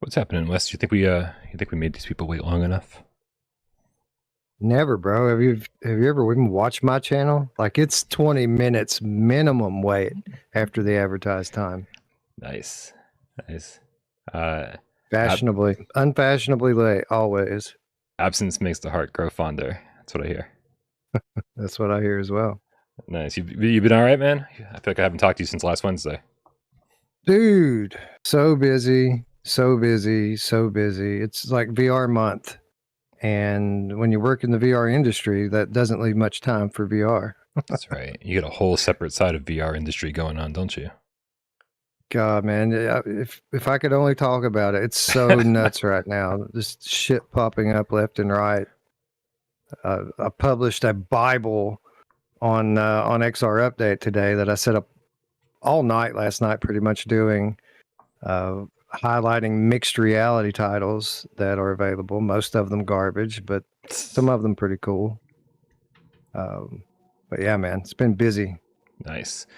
What's happening, Wes? You think we made these people wait long enough? Never, bro. Have you ever even watched my channel? Like it's 20 minutes minimum wait after the advertised time. Nice. Uh, Unfashionably late, always. absence makes the heart grow fonder. That's what I hear. That's what I hear as well. Nice. You been all right, man? I feel like I haven't talked to you since last Wednesday. Dude, so busy. It's like VR month. And when you work in the VR industry, that doesn't leave much time for VR. That's right. You got a whole separate side of VR industry going on, don't you? God, man, if I could only talk about it, it's so nuts right now. Just shit popping up left and right. I published a Bible on XR Update today that I set up all night last night, pretty much doing highlighting mixed reality titles that are available. Most of them garbage, but some of them pretty cool. But yeah, man, it's been busy. Nice.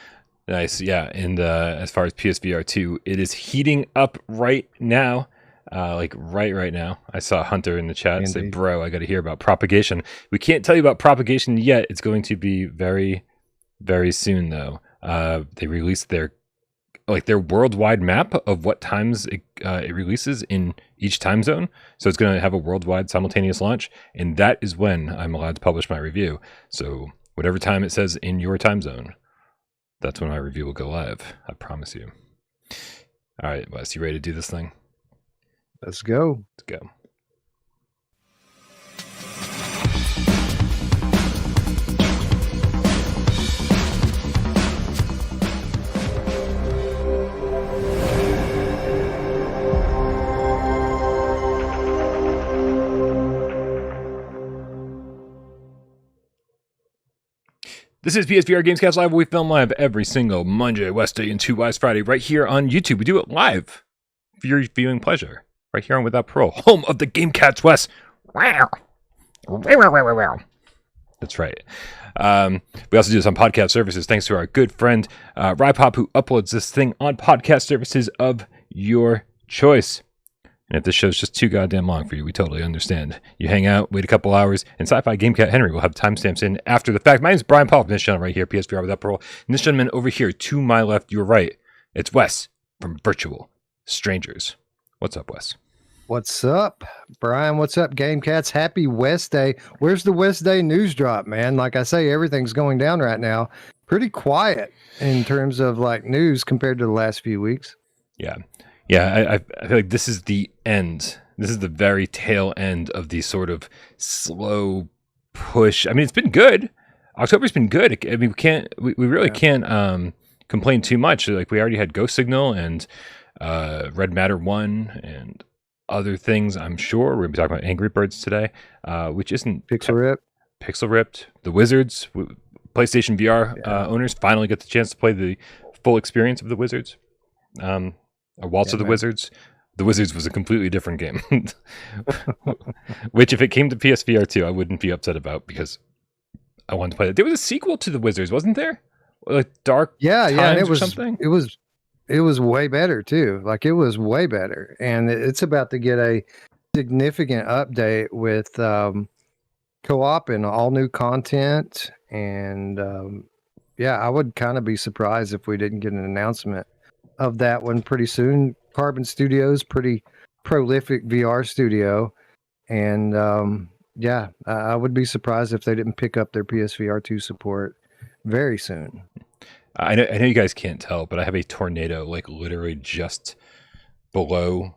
Yeah, and as far as PSVR2, it is heating up right now. Like right now. I saw Hunter in the chat say, "Bro, I got to hear about propagation." We can't tell you about propagation yet. It's going to be very, very soon, though. They released their worldwide map of what times it releases in each time zone. So it's going to have a worldwide simultaneous launch, and that is when I'm allowed to publish my review. So whatever time it says in your time zone, that's when my review will go live. I promise you. All right, Wes, you ready to do this thing? Let's go. Let's go. This is PSVR GAMESCAST Live. We film live every single Monday, Wednesday, and 2 Wise Friday right here on YouTube. We do it live for your viewing pleasure. Right here on Without Parole, home of the Game Cats, Wes. Wow. That's right. We also do this on podcast services thanks to our good friend Rypop, who uploads this thing on podcast services of your choice. And if this show's just too goddamn long for you, we totally understand. You hang out, wait a couple hours, and Sci-Fi Game Cat Henry will have timestamps in after the fact. My name's Brian Paul from this channel right here, PSVR Without Parole. And this gentleman over here, to my left, your right, it's Wes from Virtual Strangers. What's up, Wes? What's up, Brian? What's up, Game Cats? Happy West Day. Where's the West Day news drop, man? Like I say, everything's going down right now. Pretty quiet in terms of like news compared to the last few weeks. Yeah, I feel like this is the end. This is the very tail end of the sort of slow push. I mean, it's been good. October's been good. I mean, we really can't complain too much. Like we already had Ghost Signal and Red Matter 1 and other things. I'm sure we're gonna be talking about Angry Birds today, which isn't Pixel Ripped. The Wizards, PlayStation VR owners finally get the chance to play the full experience of the Wizards. A Waltz of the Wizards. The Wizards was a completely different game, which if it came to PSVR2, I wouldn't be upset about because I wanted to play it. There was a sequel to the Wizards, wasn't there? Like Dark Times and it was something. It was way better too. Like it was way better, and it's about to get a significant update with co-op and all new content. And I would kind of be surprised if we didn't get an announcement of that one pretty soon. Carbon Studios, pretty prolific VR studio, and I would be surprised if they didn't pick up their PSVR2 support very soon. I know you guys can't tell, but I have a tornado like literally just below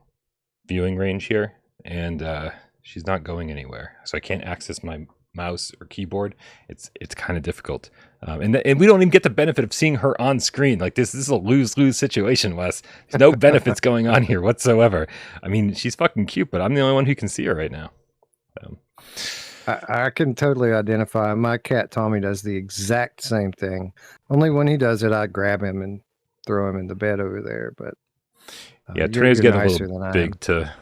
viewing range here, and she's not going anywhere, so I can't access my mouse or keyboard. It's kind of difficult, and we don't even get the benefit of seeing her on screen. Like this is a lose-lose situation, Wes. There's no benefits going on here whatsoever. I mean, she's fucking cute, but I'm the only one who can see her right now. I can totally identify. My cat Tommy does the exact same thing. Only when he does it, I grab him and throw him in the bed over there. But tornadoes get a little big to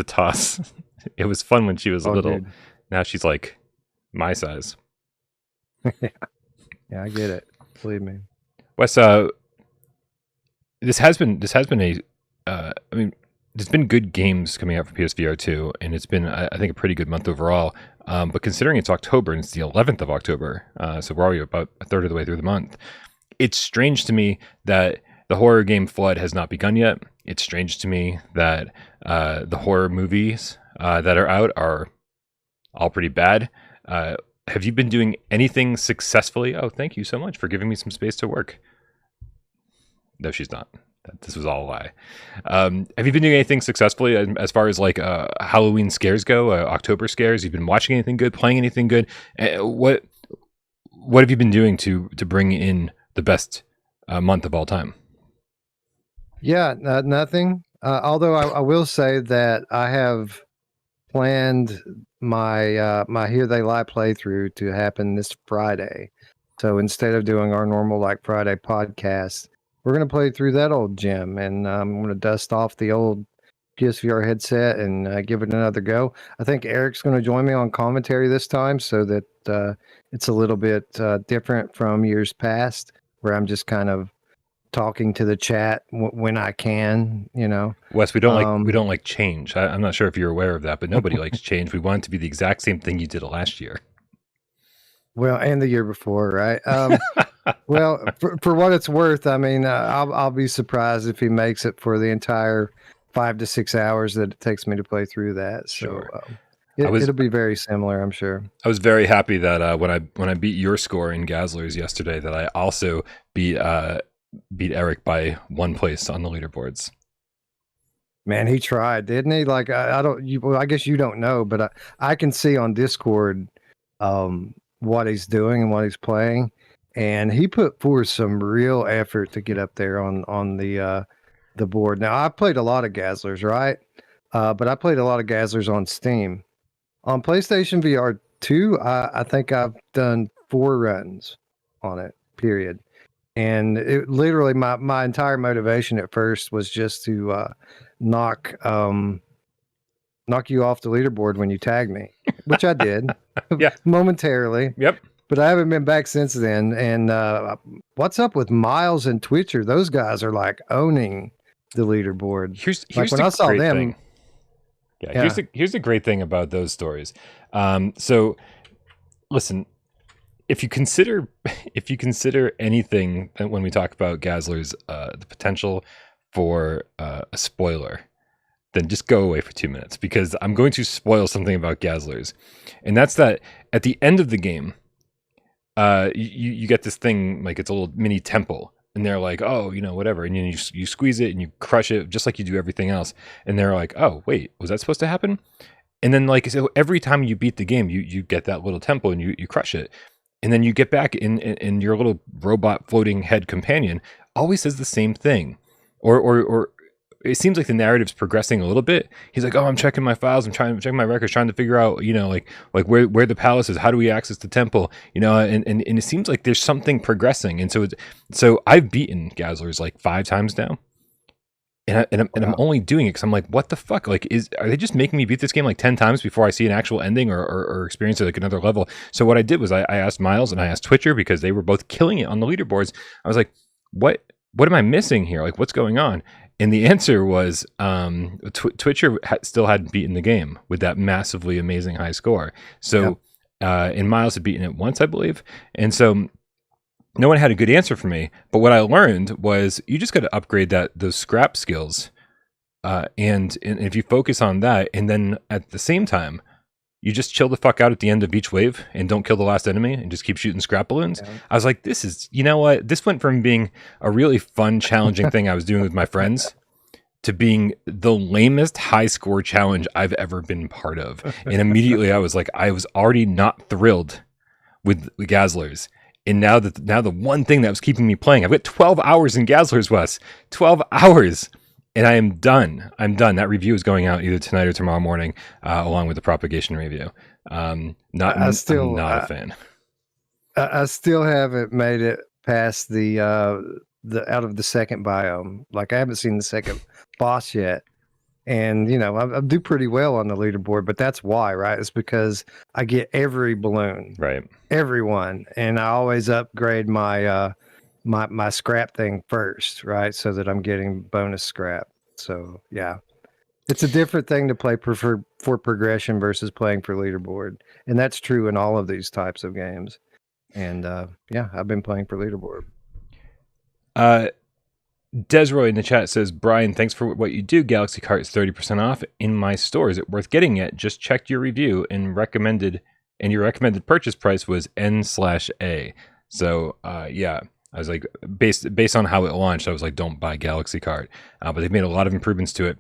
toss. It was fun when she was little. Dude. Now she's like my size. Yeah, I get it. Believe me. Wes, this has been a I mean, there's been good games coming out for PSVR2, and it's been, I think, a pretty good month overall. But considering it's October and it's the 11th of October, so we're already about a third of the way through the month, it's strange to me that the horror game flood has not begun yet. It's strange to me that the horror movies that are out are all pretty bad. Have you been doing anything successfully? Oh, thank you so much for giving me some space to work. No, she's not. This was all a lie. Have you been doing anything successfully as far as like Halloween scares go, October scares? You've been watching anything good, playing anything good? What have you been doing to bring in the best month of all time? Yeah, nothing. Although I will say that I have planned my my Here They Lie playthrough to happen this Friday. So instead of doing our normal like Friday podcast, we're gonna play through that old gem, and I'm gonna dust off the old PSVR headset and give it another go. I think Eric's going to join me on commentary this time, so that it's a little bit different from years past, where I'm just kind of talking to the chat when I can, you know. Wes, we don't like change. I'm not sure if you're aware of that, but nobody likes change. We want it to be the exact same thing you did last year. Well, and the year before, right? Well, for what it's worth, I mean, I'll be surprised if he makes it for the entire 5 to 6 hours that it takes me to play through that. So Sure. it'll be very similar, I'm sure. I was very happy that when I beat your score in Gazzlers yesterday, that I also beat Eric by one place on the leaderboards. Man, he tried, didn't he? Like I don't. Well, I guess you don't know, but I can see on Discord what he's doing and what he's playing, and he put forth some real effort to get up there on the board. Now I played a lot of Gazzlers, right? But I played a lot of Gazzlers on Steam. On PlayStation VR2, I think I've done 4 runs on it. Period. And it literally my entire motivation at first was just to knock you off the leaderboard when you tagged me, which I did. Yeah. Momentarily. Yep. But I haven't been back since then. And what's up with Miles and Twitcher? Those guys are like owning the leaderboard. Here's like when I saw them. Thing. Yeah. Here's the great thing about those stories. So listen, if you consider anything when we talk about Gazzlers, the potential for a spoiler, then just go away for 2 minutes, because I'm going to spoil something about Gazzlers, and that's that at the end of the game, you get this thing, like it's a little mini temple, and they're like, oh, you know, whatever, and you squeeze it and you crush it just like you do everything else, and they're like, oh wait, was that supposed to happen? And then like, so every time you beat the game, you get that little temple and you crush it. And then you get back in your little robot floating head companion always says the same thing. Or it seems like the narrative's progressing a little bit. He's like, oh, I'm checking my files. I'm checking my records, trying to figure out, you know, like where the palace is. How do we access the temple? You know, and it seems like there's something progressing. And so I've beaten Gazzlers like 5 times now. And I'm only doing it because I'm like, what the fuck? Like, are they just making me beat this game like 10 times before I see an actual ending or experience it like another level? So what I did was I asked Miles and I asked Twitcher, because they were both killing it on the leaderboards. I was like, what am I missing here? Like, what's going on? And the answer was Twitcher still hadn't beaten the game with that massively amazing high score. So, and Miles had beaten it once, I believe. And so no one had a good answer for me, but what I learned was you just got to upgrade those scrap skills, and if you focus on that, and then at the same time, you just chill the fuck out at the end of each wave and don't kill the last enemy and just keep shooting scrap balloons. Yeah. I was like, this is, you know what? This went from being a really fun, challenging thing I was doing with my friends to being the lamest high score challenge I've ever been part of. And immediately I was like, I was already not thrilled with the Gazzlers. And now the one thing that was keeping me playing, I've got 12 hours in Gazzlers, Wes. 12 hours. And I am done. I'm done. That review is going out either tonight or tomorrow morning, along with the propagation review. I'm not a fan. I still haven't made it past the out of the second biome. Like, I haven't seen the second boss yet. And, you know, I do pretty well on the leaderboard, but that's why, right? It's because I get every balloon, right? Every one, and I always upgrade my my scrap thing first, right? So that I'm getting bonus scrap. So yeah, It's a different thing to play for progression versus playing for leaderboard, and that's true in all of these types of games. And yeah, I've been playing for leaderboard. Desroy in the chat says, Brian, thanks for what you do. Galaxy Cart is 30% off in my store. Is it worth getting yet? Just checked your review and your recommended purchase price was N/A. So yeah, I was like, based on how it launched, I was like, don't buy Galaxy Cart. But they've made a lot of improvements to it.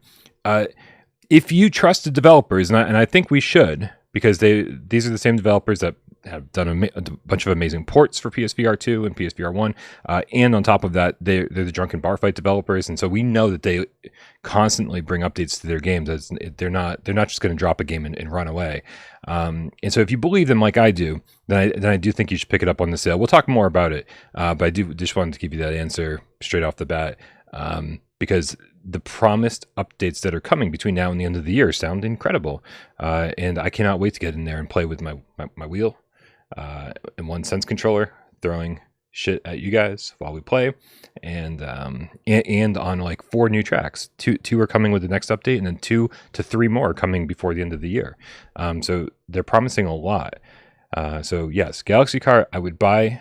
If you trust the developers, and I think we should, because these are the same developers that have done a bunch of amazing ports for PSVR2 and PSVR1, and on top of that, they're the Drunken Barfight developers, and so we know that they constantly bring updates to their games. They're not just going to drop a game and run away. And so if you believe them like I do, then I do think you should pick it up on the sale. We'll talk more about it, but I do just wanted to give you that answer straight off the bat, because the promised updates that are coming between now and the end of the year sound incredible, and I cannot wait to get in there and play with my wheel and one Sense controller, throwing shit at you guys while we play, and on like 4 new tracks. Two are coming with the next update, and then 2 to 3 more are coming before the end of the year. So they're promising a lot. So yes, Galaxy Cart I would buy,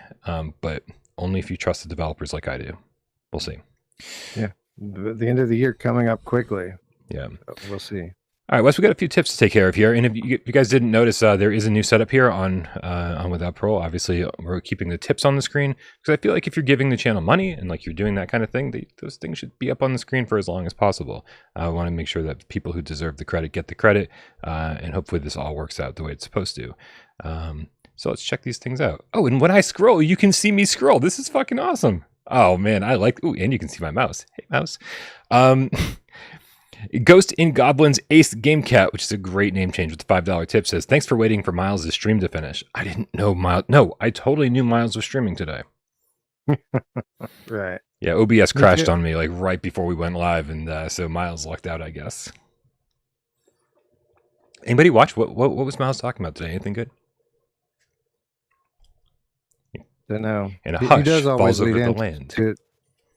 but only if you trust the developers like I do. We'll see. Yeah, the end of the year coming up quickly. Yeah, we'll see. All right, Wes, we got a few tips to take care of here, and if you guys didn't notice, there is a new setup here on Without Parole. Obviously, we're keeping the tips on the screen because I feel like if you're giving the channel money and like you're doing that kind of thing, those things should be up on the screen for as long as possible. I want to make sure that people who deserve the credit get the credit, and hopefully this all works out the way it's supposed to. So let's check these things out. Oh, and when I scroll, you can see me scroll. This is fucking awesome. Oh man, I like. Ooh, and you can see my mouse. Hey, mouse. Ghost in Goblin's Ace Gamecat, which is a great name change with the $5 tip, says, thanks for waiting for Miles' stream to finish. I didn't know Miles. No, I totally knew Miles was streaming today. Right. Yeah, OBS crashed on me like right before we went live, and so Miles lucked out, I guess. Anybody watch? What was Miles talking about today? Anything good? Don't know. And a hush falls over the land.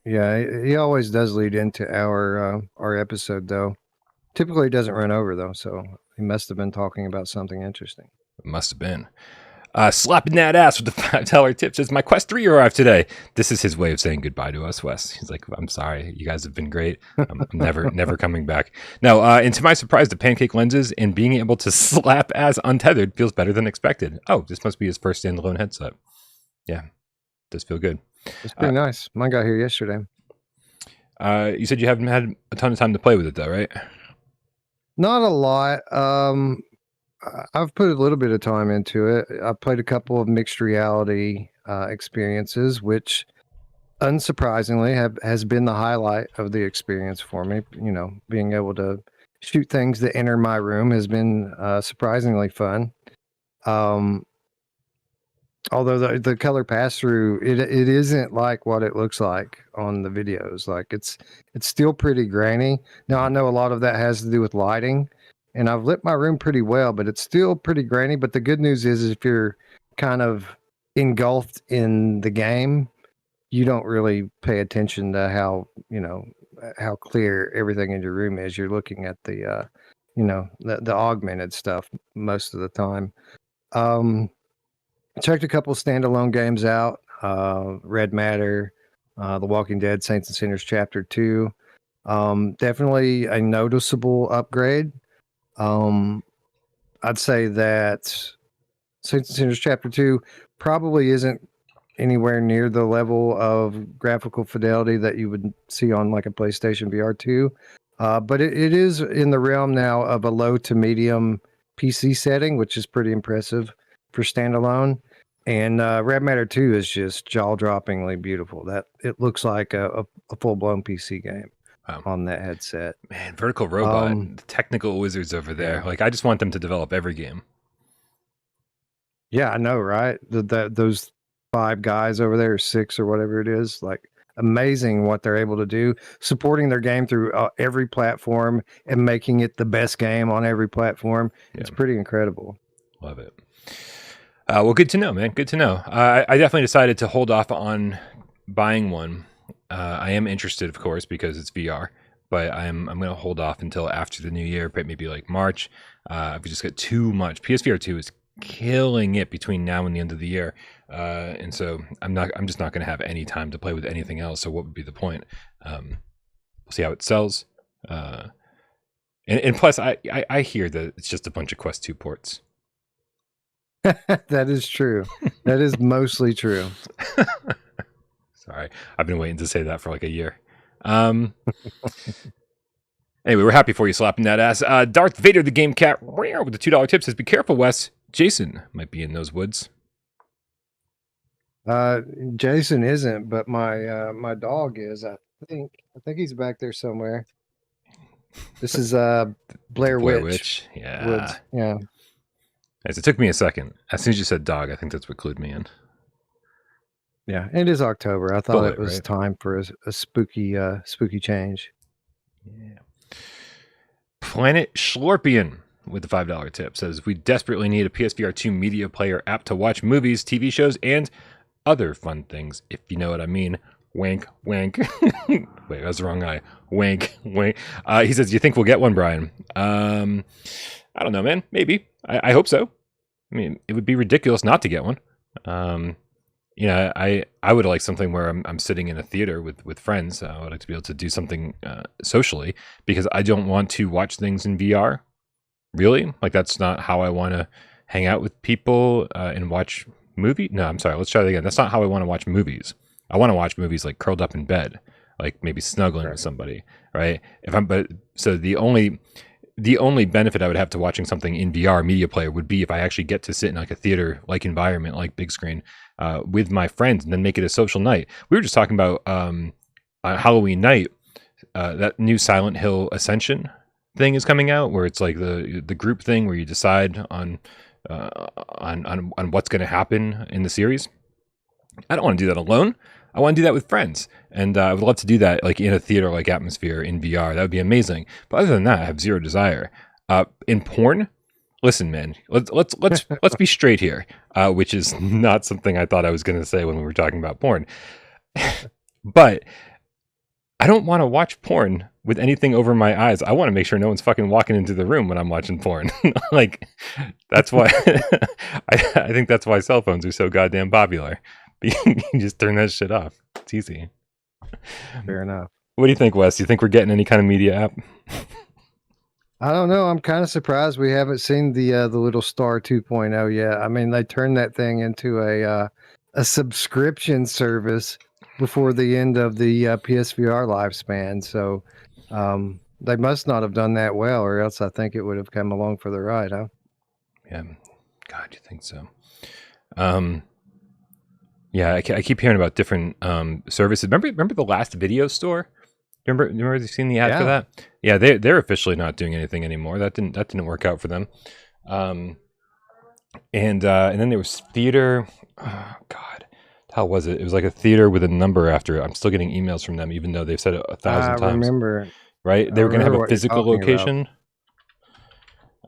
Yeah, he always does lead into our episode, though. Typically, he doesn't run over, though, so he must have been talking about something interesting. It must have been. Slapping that ass with the $5 tip says, my Quest 3 arrived today. This is his way of saying goodbye to us, Wes. He's like, I'm sorry. You guys have been great. I'm never coming back. Now, and to my surprise, the pancake lenses and being able to slap ass untethered feels better than expected. Oh, this must be his first standalone headset. Yeah, does feel good. It's pretty nice. Mine got here yesterday. You said you haven't had a ton of time to play with it, though, right? Not a lot. I've put a little bit of time into it. I've played a couple of mixed reality experiences, which, unsurprisingly, has been the highlight of the experience for me. You know, being able to shoot things that enter my room has been surprisingly fun. Although the color pass through, it isn't like what it looks like on the videos. Like it's still pretty grainy. Now I know a lot of that has to do with lighting, and I've lit my room pretty well, but it's still pretty grainy. But the good news is if you're kind of engulfed in the game, you don't really pay attention to how clear everything in your room is. You're looking at the the augmented stuff most of the time. Checked a couple standalone games out. Red Matter, The Walking Dead, Saints and Sinners Chapter 2. Definitely a noticeable upgrade. I'd say that Saints and Sinners Chapter 2 probably isn't anywhere near the level of graphical fidelity that you would see on like a PlayStation VR2. But it is in the realm now of a low to medium PC setting, which is pretty impressive for standalone. And Red Matter 2 is just jaw-droppingly beautiful. That it looks like a full-blown PC game on that headset. Man, Vertical Robot, the technical wizards over there. Yeah. Like, I just want them to develop every game. Yeah, I know, right? Those 5 guys over there, 6 or whatever it is, like amazing what they're able to do, supporting their game through every platform and making it the best game on every platform. Yeah. It's pretty incredible. Love it. Well, good to know, man. Good to know. I definitely decided to hold off on buying one. I am interested, of course, because it's VR, but I'm going to hold off until after the new year, maybe like March. I've just got too much. PSVR2 is killing it between now and the end of the year, and so I'm just not going to have any time to play with anything else. So what would be the point? We'll see how it sells. And plus, I hear that it's just a bunch of Quest 2 ports. That is true. That is mostly true. Sorry, I've been waiting to say that for like a year. Anyway, we're happy for you slapping that ass. Darth Vader, the game cat, with the $2 tip says, "Be careful, Wes. Jason might be in those woods." Jason isn't, but my dog is. I think he's back there somewhere. This is Blair Witch. Yeah. Woods. Yeah. As it took me a second. As soon as you said dog, I think that's what clued me in. Yeah, it is October. I thought it was time for a spooky change. Yeah. Planet Schlorpian with the $5 tip says, "We desperately need a PSVR2 media player app to watch movies, TV shows, and other fun things, if you know what I mean." Wink, wink. Wait, that's the wrong eye. Wink, wink. He says, "Do you think we'll get one, Brian?" I don't know, man. Maybe. I hope so. I mean, it would be ridiculous not to get one. I would like something where I'm sitting in a theater with friends. I would like to be able to do something socially, because I don't want to watch things in VR. Really? Like, that's not how I want to hang out with people and watch movies. No, I'm sorry. Let's try that again. That's not how I want to watch movies. I want to watch movies like curled up in bed, like maybe snuggling with somebody, right? So the only benefit I would have to watching something in VR media player would be if I actually get to sit in like a theater like environment, like big screen, with my friends, and then make it a social night. We were just talking about on Halloween night, that new Silent Hill Ascension thing is coming out, where it's like the group thing where you decide on what's going to happen in the series. I don't want to do that alone. I want to do that with friends, and I would love to do that like in a theater-like atmosphere in VR. That would be amazing. But other than that, I have zero desire. In porn, listen, man, let's be straight here, which is not something I thought I was going to say when we were talking about porn. But I don't want to watch porn with anything over my eyes. I want to make sure no one's fucking walking into the room when I'm watching porn. Like, that's why I think that's why cell phones are so goddamn popular. You can just turn that shit off. It's easy. Fair enough. What do you think, Wes? Do you think we're getting any kind of media app? I don't know. I'm kind of surprised we haven't seen the little Star 2.0 yet. I mean, they turned that thing into a subscription service before the end of the PSVR lifespan. So they must not have done that well, or else I think it would have come along for the ride, huh? Yeah. God, you think so? Yeah, I keep hearing about different services. Remember the last video store? Remember seeing the ad for that? Yeah, they're officially not doing anything anymore. That didn't work out for them. And then there was theater. Oh, God, how was it? It was like a theater with a number after it. I'm still getting emails from them, even though they've said it 1,000 times. I remember. Right? They were going to have a physical location.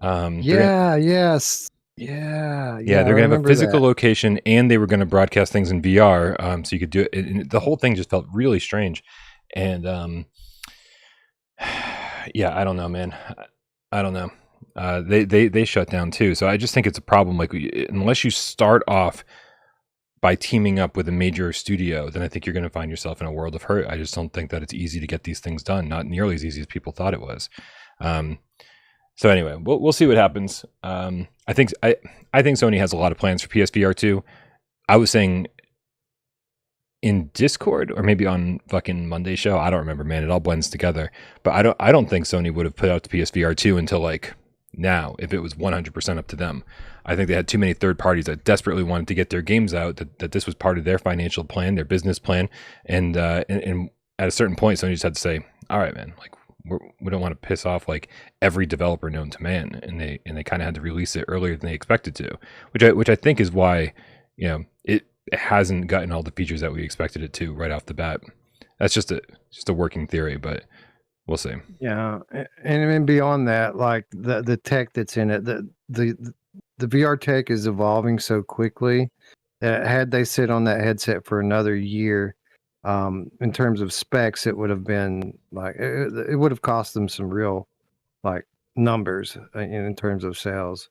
Yes. Yeah, they're going to have a physical location, and they were going to broadcast things in VR, so you could do it. And the whole thing just felt really strange. And yeah, I don't know, man. I don't know. They shut down too, so I just think it's a problem. Like, unless you start off by teaming up with a major studio, then I think you're going to find yourself in a world of hurt. I just don't think that it's easy to get these things done. Not nearly as easy as people thought it was. So anyway, we'll see what happens. I think Sony has a lot of plans for PSVR 2. I was saying in Discord, or maybe on fucking Monday show, I don't remember, man. It all blends together. But I don't think Sony would have put out the PSVR 2 until like now, if it was 100% up to them. I think they had too many third parties that desperately wanted to get their games out, that this was part of their financial plan, their business plan, and at a certain point, Sony just had to say, all right, man, like, we don't want to piss off like every developer known to man, and they kind of had to release it earlier than they expected to, which I think is why, you know, it hasn't gotten all the features that we expected it to right off the bat. That's just a working theory, but we'll see. Yeah, and beyond that, like the tech that's in it, the VR tech is evolving so quickly that had they sit on that headset for another year, In terms of specs, it would have been like it would have cost them some real like numbers in terms of sales.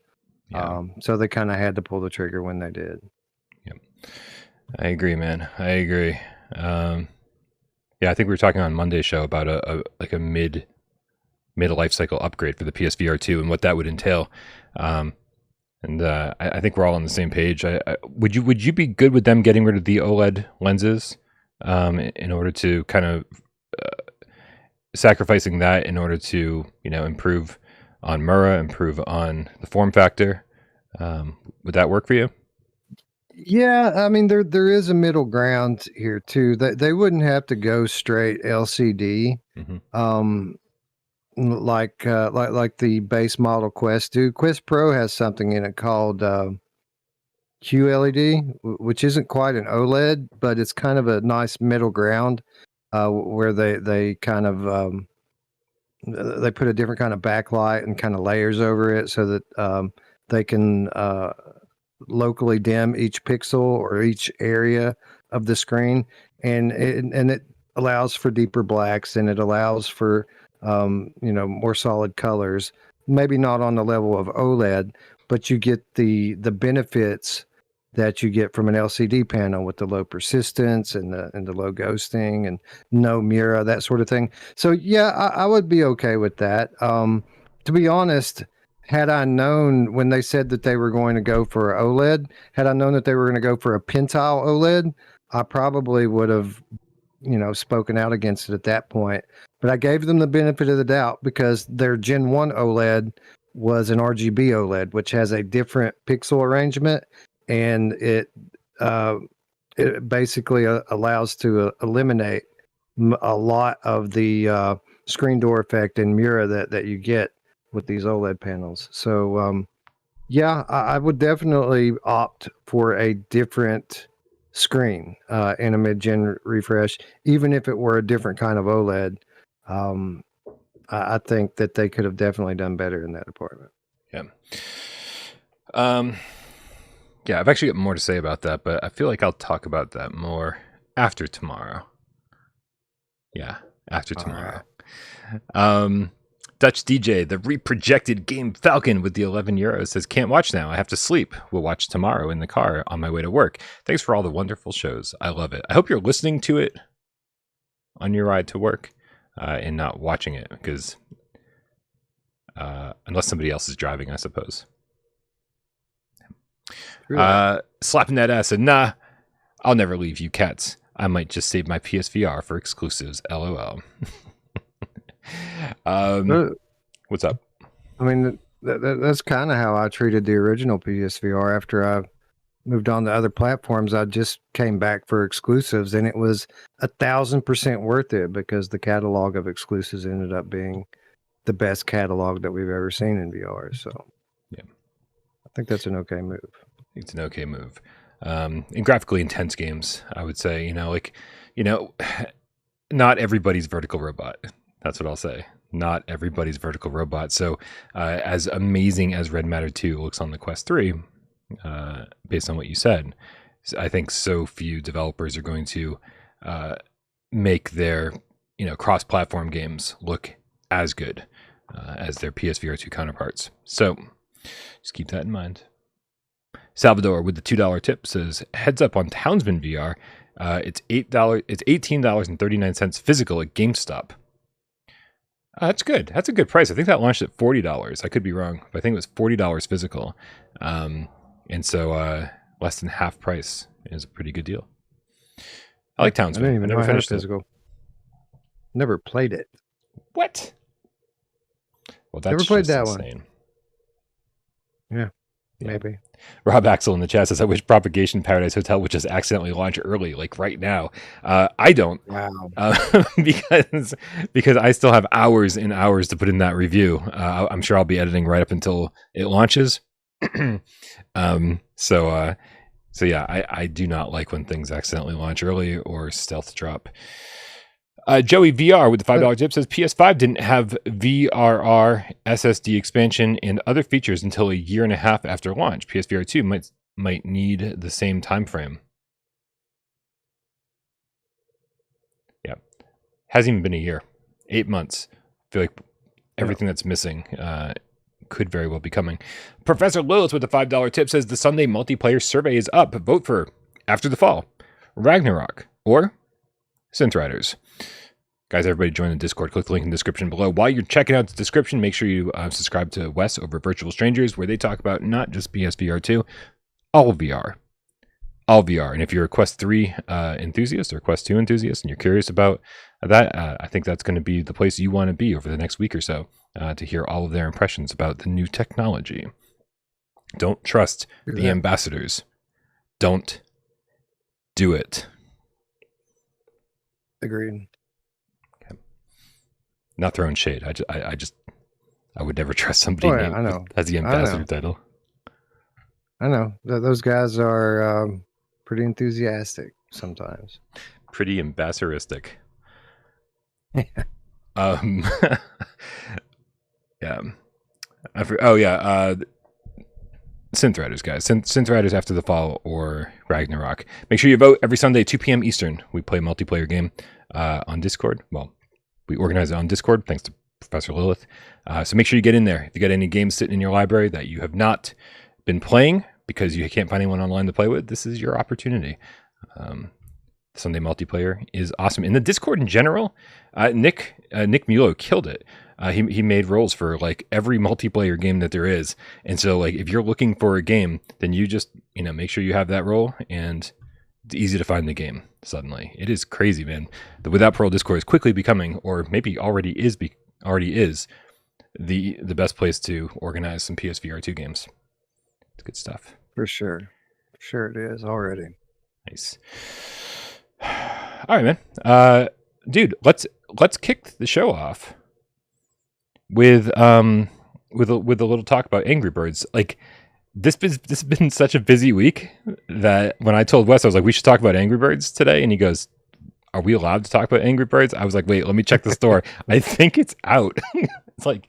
Yeah. So they kind of had to pull the trigger when they did. Yep. I agree, man. I agree. Yeah, I think we were talking on Monday's show about a mid life cycle upgrade for the PSVR2 and what that would entail. I think we're all on the same page. Would you be good with them getting rid of the OLED lenses in order to kind of sacrificing that in order to improve on Mura, improve on the form factor? Would that work for you? Yeah, I mean there is a middle ground here too. They wouldn't have to go straight LCD, like the base model Quest do. Quest Pro has something in it called QLED, which isn't quite an OLED, but it's kind of a nice middle ground where they kind of they put a different kind of backlight and kind of layers over it so that they can locally dim each pixel or each area of the screen, and it allows for deeper blacks, and it allows for more solid colors. Maybe not on the level of OLED, but you get the benefits that you get from an LCD panel with the low persistence and the low ghosting and no Mura, that sort of thing. So yeah, I would be okay with that. To be honest, had I known when they said that they were going to go for OLED, had I known that they were going to go for a pentile OLED, I probably would have, spoken out against it at that point. But I gave them the benefit of the doubt because their Gen 1 OLED was an RGB OLED, which has a different pixel arrangement, and it basically allows to eliminate a lot of the screen door effect and Mura that you get with these OLED panels. So yeah, I would definitely opt for a different screen in a mid-gen refresh, even if it were a different kind of OLED. I think that they could have definitely done better in that department. Yeah. Yeah, I've actually got more to say about that, but I feel like I'll talk about that more after tomorrow. Yeah, after tomorrow. Right. Dutch DJ, the reprojected Game Falcon with the 11 euros says, can't watch now. I have to sleep. We'll watch tomorrow in the car on my way to work. Thanks for all the wonderful shows. I love it. I hope you're listening to it on your ride to work and not watching it because unless somebody else is driving, I suppose. Really? Slapping that ass and nah, I'll never leave you cats. I might just save my PSVR for exclusives. LOL. What's up? I mean, that's kind of how I treated the original PSVR. After I moved on to other platforms, I just came back for exclusives, and it was 1,000% worth it because the catalog of exclusives ended up being the best catalog that we've ever seen in VR. So, yeah, I think that's an okay move. It's an okay move. In graphically intense games, I would say, not everybody's vertical robot. That's what I'll say. Not everybody's vertical robot. So as amazing as Red Matter 2 looks on the Quest 3, based on what you said, I think so few developers are going to make their cross-platform games look as good as their PSVR2 counterparts. So just keep that in mind. Salvador with the $2 tip says, heads up on Townsman VR. It's $8. It's $18.39 physical at GameStop. That's good. That's a good price. I think that launched at $40. I could be wrong, but I think it was $40 physical. And so less than half price is a pretty good deal. I like Townsman. I never finished it. Physical. Never played it. What? Well, that's never played that insane. One. Yeah. Maybe. Rob Axel in the chat says, I wish Propagation Paradise Hotel would just accidentally launch early, like right now. I don't. Wow. Because I still have hours and hours to put in that review. I'm sure I'll be editing right up until it launches. So yeah, I do not like when things accidentally launch early or stealth drop. Joey VR with the $5 tip says PS5 didn't have VRR SSD expansion and other features until a year and a half after launch. PSVR 2 might need the same time frame. Hasn't even been a year. 8 months. I feel like everything that's missing could very well be coming. Professor Lilith with a $5 tip says the Sunday multiplayer survey is up. Vote for After the Fall, Ragnarok, or Synth Riders. Guys, everybody join the Discord. Click the link in the description below. While you're checking out the description, make sure you subscribe to Wes over Virtual Strangers, where they talk about not just PSVR2, all VR. All VR. And if you're a Quest 3 enthusiast or Quest 2 enthusiast and you're curious about that, I think that's going to be the place you want to be over the next week or so to hear all of their impressions about the new technology. Don't trust the ambassadors. Don't do it. Agreed. Okay. Not throwing shade. I would never trust somebody named as the ambassador title. I know. Those guys are pretty enthusiastic sometimes. Pretty ambassadoristic. Yeah. Synth Riders, guys. Synth Riders After the Fall or Ragnarok. Make sure you vote every Sunday, 2 p.m. Eastern. We play a multiplayer game on Discord. Well, we organize it on Discord, thanks to Professor Lilith. So make sure you get in there. If you got any games sitting in your library that you have not been playing because you can't find anyone online to play with, this is your opportunity. Sunday multiplayer is awesome. In the Discord in general, Nick Mulo killed it. He made roles for like every multiplayer game that there is. And so like if you're looking for a game, then you just, make sure you have that role, and it's easy to find the game suddenly. It is crazy, man. The Without Parole Discord is quickly becoming, or maybe already is the best place to organize some PSVR2 games. It's good stuff. For sure. Sure it is already. Nice. All right, man. Dude, let's kick the show off with a little talk about Angry Birds. Like this has been such a busy week that when I told Wes, I was like, we should talk about Angry Birds today, and he goes, are we allowed to talk about Angry Birds? I was like, wait, let me check the store. I think it's out. It's like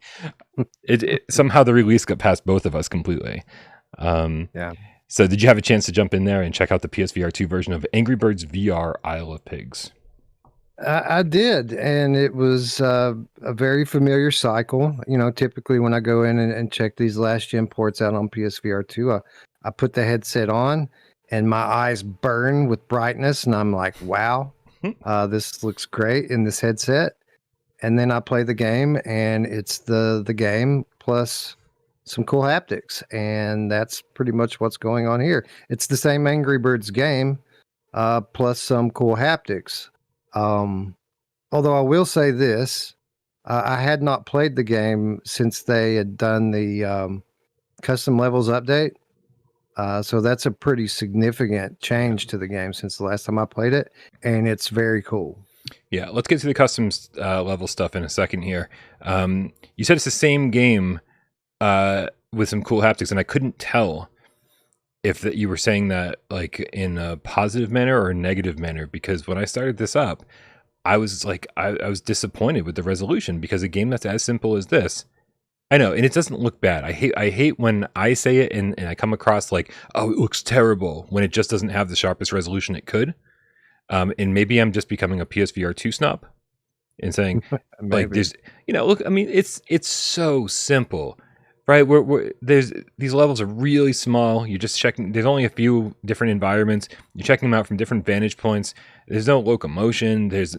it somehow the release got past both of us completely. Yeah. So did you have a chance to jump in there and check out the PSVR2 version of Angry Birds VR Isle of Pigs? I did, and it was a very familiar cycle. Typically when I go in and check these last gen ports out on PSVR2, I put the headset on and my eyes burn with brightness, and I'm like, wow, this looks great in this headset. And then I play the game, and it's the game plus some cool haptics, and that's pretty much what's going on here. It's the same Angry Birds game, plus some cool haptics. Although I will say this, I had not played the game since they had done the custom levels update. So that's a pretty significant change to the game since the last time I played it, and it's very cool. Yeah, let's get to the customs level stuff in a second here. You said it's the same game with some cool haptics, and I couldn't tell if that you were saying that like in a positive manner or a negative manner, because when I started this up, I was like, I was disappointed with the resolution, because a game that's as simple as this, I know, and it doesn't look bad. I hate when I say it and I come across like, oh, it looks terrible, when it just doesn't have the sharpest resolution it could. And maybe I'm just becoming a PSVR2 snob and saying like, there's, look, I mean, it's so simple. Right, there's these levels are really small. You're just checking. There's only a few different environments. You're checking them out from different vantage points. There's no locomotion. There's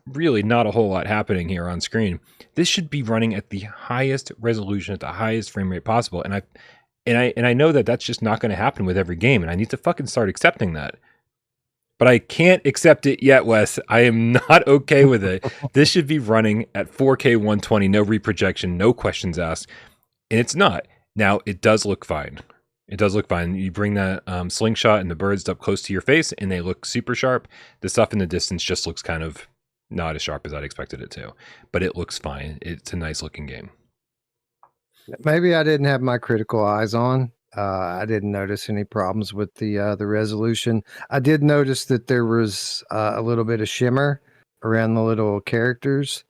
really not a whole lot happening here on screen. This should be running at the highest resolution, at the highest frame rate possible. And I know that that's just not going to happen with every game. And I need to fucking start accepting that. But I can't accept it yet, Wes. I am not okay with it. This should be running at 4K 120, no reprojection, no questions asked. And it's not. Now, it does look fine. It does look fine. You bring that slingshot and the birds up close to your face, and they look super sharp. The stuff in the distance just looks kind of not as sharp as I'd expected it to. But it looks fine. It's a nice-looking game. Maybe I didn't have my critical eyes on. I didn't notice any problems with the resolution. I did notice that there was a little bit of shimmer around the little characters,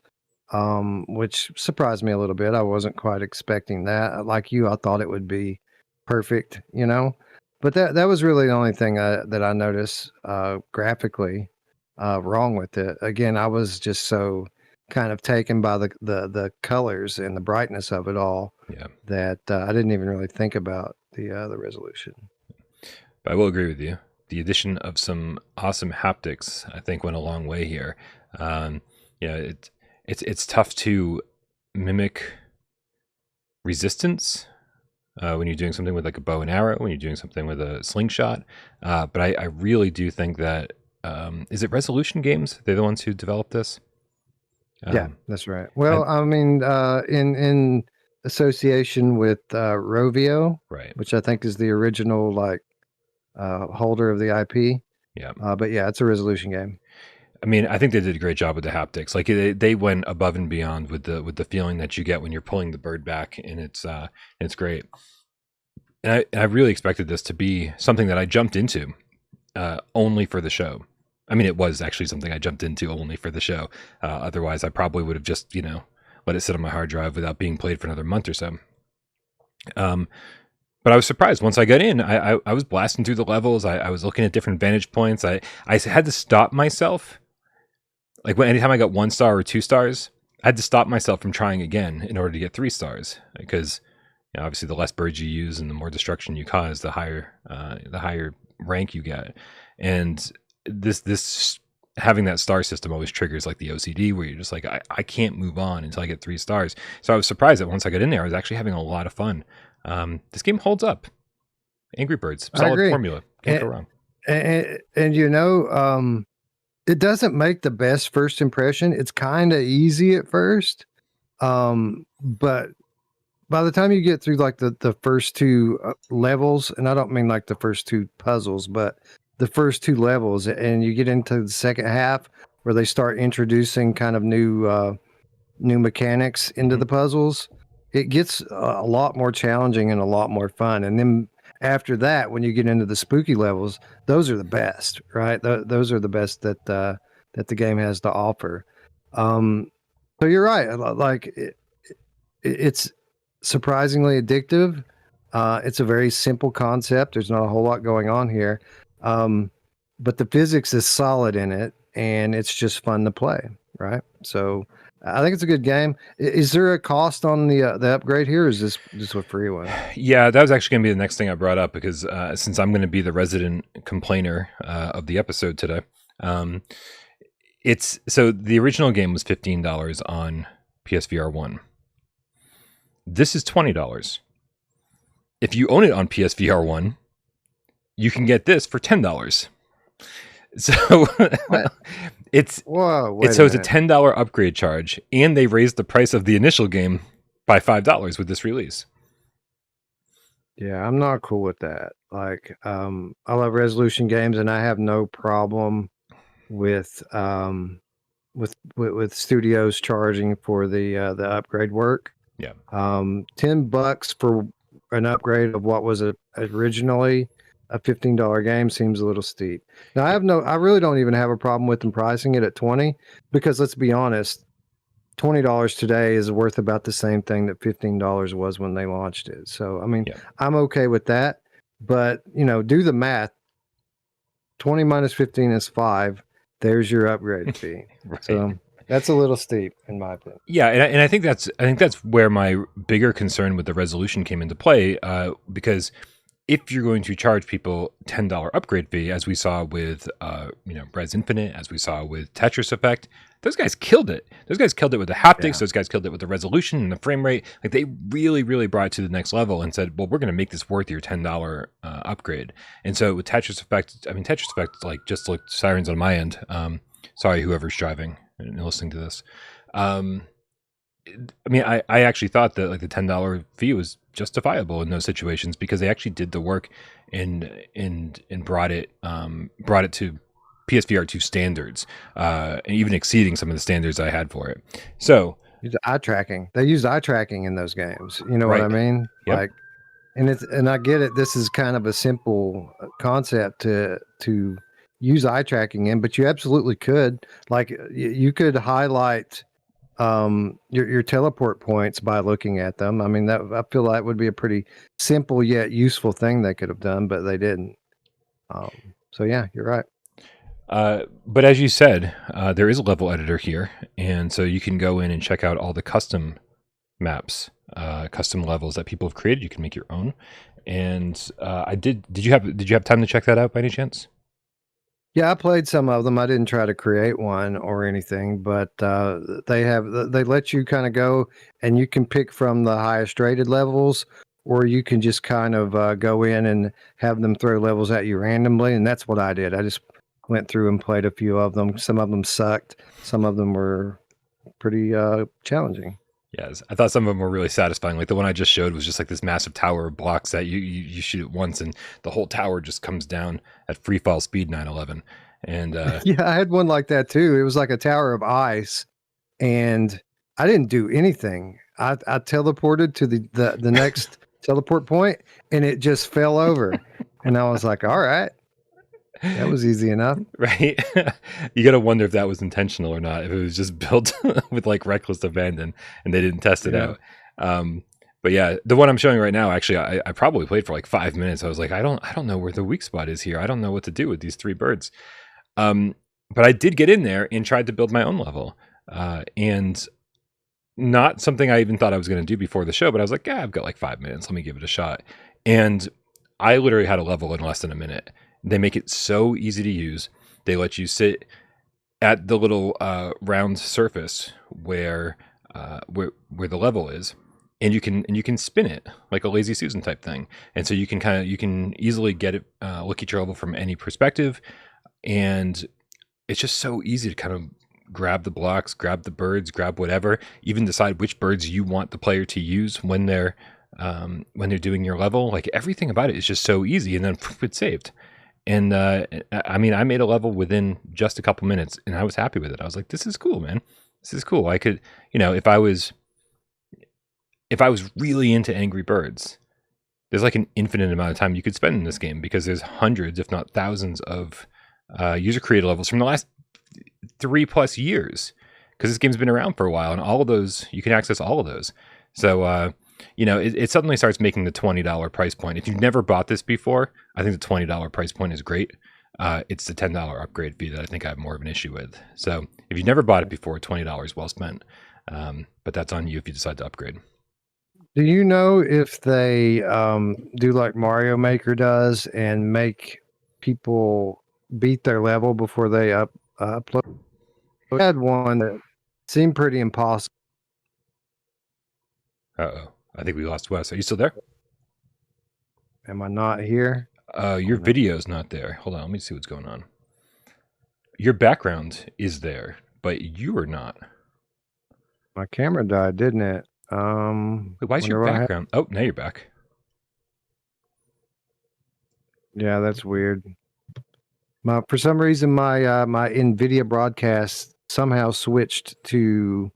which surprised me a little bit. I wasn't quite expecting that. Like you, I thought it would be perfect, But that was really the only thing that I noticed graphically. wrong with it. Again, I was just so kind of taken by the colors and the brightness of it all that I didn't even really think about the resolution. But I will agree with you. The addition of some awesome haptics, I think, went a long way here. It's tough to mimic resistance when you're doing something with like a bow and arrow, when you're doing something with a slingshot. But I really do think that is it Resolution Games? They're the ones who developed this. Yeah, that's right. Well, I mean, in association with Rovio, right, which I think is the original holder of the IP. Yeah. But yeah, it's a Resolution game. I mean, I think they did a great job with the haptics. Like they went above and beyond with the feeling that you get when you're pulling the bird back, and it's great. And I really expected this to be something that I jumped into only for the show. I mean, it was actually something I jumped into only for the show. Otherwise, I probably would have just let it sit on my hard drive without being played for another month or so. But I was surprised once I got in. I was blasting through the levels. I was looking at different vantage points. I had to stop myself. Like anytime I got 1 star or 2 stars, I had to stop myself from trying again in order to get 3 stars. Because obviously, the less birds you use and the more destruction you cause, the higher rank you get. And this having that star system always triggers like the OCD, where you're just like, I can't move on until I get 3 stars. So I was surprised that once I got in there, I was actually having a lot of fun. This game holds up. Angry Birds, solid formula, can't go wrong. And it doesn't make the best first impression. It's kind of easy at first, but by the time you get through like the first 2 levels, and I don't mean like the first 2 puzzles, but the first 2 levels, and you get into the second half where they start introducing kind of new mechanics into the puzzles, it gets a lot more challenging and a lot more fun. And then after that, when you get into the spooky levels, those are the best, right? Those are the best that the game has to offer. So you're right. Like it's surprisingly addictive. It's a very simple concept. There's not a whole lot going on here. But the physics is solid in it, and it's just fun to play, right? So I think it's a good game. Is there a cost on the upgrade here, or is this just a free one? Yeah, that was actually going to be the next thing I brought up, because since I'm going to be the resident complainer of the episode today, so the original game was $15 on PSVR1. This is $20. If you own it on PSVR1, you can get this for $10. So it's a $10 upgrade charge, and they raised the price of the initial game by $5 with this release. Yeah, I'm not cool with that. Like, I love Resolution games, and I have no problem with studios charging for the upgrade work. Yeah. $10 for an upgrade of what was originally a $15 game seems a little steep. Now I really don't even have a problem with them pricing it at $20, because let's be honest, $20 today is worth about the same thing that $15 was when they launched it. So I mean, I'm okay with that, but do the math. 20 minus 15 is 5. There's your upgrade fee. Right. So that's a little steep, in my opinion. Yeah, and I think that's where my bigger concern with the resolution came into play, because if you're going to charge people $10 upgrade fee, as we saw with Res Infinite, as we saw with Tetris Effect, those guys killed it. Those guys killed it with the haptics. Yeah. Those guys killed it with the resolution and the frame rate. Like, they really, really brought it to the next level and said, well, we're going to make this worth your $10 upgrade. And so with Tetris Effect, like, just like sirens on my end. Sorry, whoever's driving and listening to this. I actually thought that like the $10 fee was justifiable in those situations, because they actually did the work and brought it to PSVR2 standards, and even exceeding some of the standards I had for it. So eye tracking. They use eye tracking in those games. You know what I mean? Yep. Like, and I get it. This is kind of a simple concept to use eye tracking in, but you absolutely could. Like, you could highlight your teleport points by looking at them. I mean, I feel like would be a pretty simple yet useful thing they could have done, but they didn't. So yeah, you're right. But as you said, there is a level editor here, and so you can go in and check out all the custom maps, custom levels that people have created. You can make your own. And I did. Did you have time to check that out by any chance? Yeah, I played some of them. I didn't try to create one or anything, but they let you kind of go and you can pick from the highest rated levels, or you can just kind of go in and have them throw levels at you randomly. And that's what I did. I just went through and played a few of them. Some of them sucked. Some of them were pretty challenging. Yes, I thought some of them were really satisfying. Like the one I just showed was just like this massive tower of blocks that you shoot at once, and the whole tower just comes down at free fall speed 911. And Yeah, I had one like that too. It was like a tower of ice, and I didn't do anything. I teleported to the next teleport point, and it just fell over. And I was like, all right, that was easy enough. right, you got to wonder if that was intentional or not. If it was just built with like reckless abandon and they didn't test it out. But yeah, the one I'm showing right now, actually, I probably played for like 5 minutes. I was like, I don't know where the weak spot is here. I don't know what to do with these 3 birds. But I did get in there and tried to build my own level, and not something I even thought I was going to do before the show. But I was like, yeah, I've got like 5 minutes. Let me give it a shot. And I literally had a level in less than a minute. They make it so easy to use. They let you sit at the little round surface where the level is, and you can spin it like a lazy Susan type thing. And so you can easily get it, look at your level from any perspective, and it's just so easy to kind of grab the blocks, grab the birds, grab whatever, even decide which birds you want the player to use when they're doing your level. Like everything about it is just so easy, and then it's saved. And I mean, I made a level within just a couple minutes, and I was happy with it. I was like, "This is cool, man. This is cool." I could, if I was really into Angry Birds, there's like an infinite amount of time you could spend in this game because there's hundreds, if not thousands, of user-created levels from the last 3+ years. Because this game's been around for a while, and all of those you can access all of those. So it suddenly starts making the $20 price point. If you've never bought this before, I think the $20 price point is great. It's the $10 upgrade fee that I think I have more of an issue with. So if you've never bought it before, $20 well spent. But that's on you if you decide to upgrade. Do you know if they do like Mario Maker does and make people beat their level before they upload? I had one that seemed pretty impossible. Uh-oh. I think we lost Wes. Are you still there? Am I not here? Your video's not there. Hold on, let me see what's going on. Your background is there, but you are not. My camera died, didn't it? Wait, why is your background? Oh, now you're back. Yeah, that's weird. For some reason, my NVIDIA broadcast somehow switched to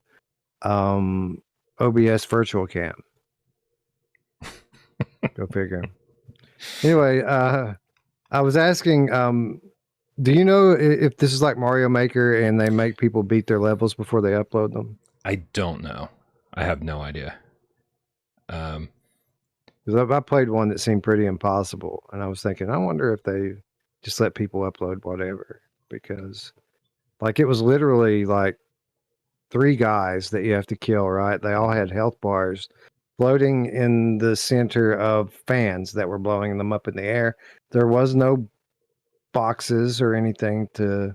OBS Virtual Cam. Go figure. Anyway, I was asking, do you know if this is like Mario Maker and they make people beat their levels before they upload them? I don't know. I have no idea. Because I played one that seemed pretty impossible, and I was thinking, I wonder if they just let people upload whatever, because like it was literally like 3 guys that you have to kill, right? They all had health bars floating in the center of fans that were blowing them up in the air. There was no boxes or anything to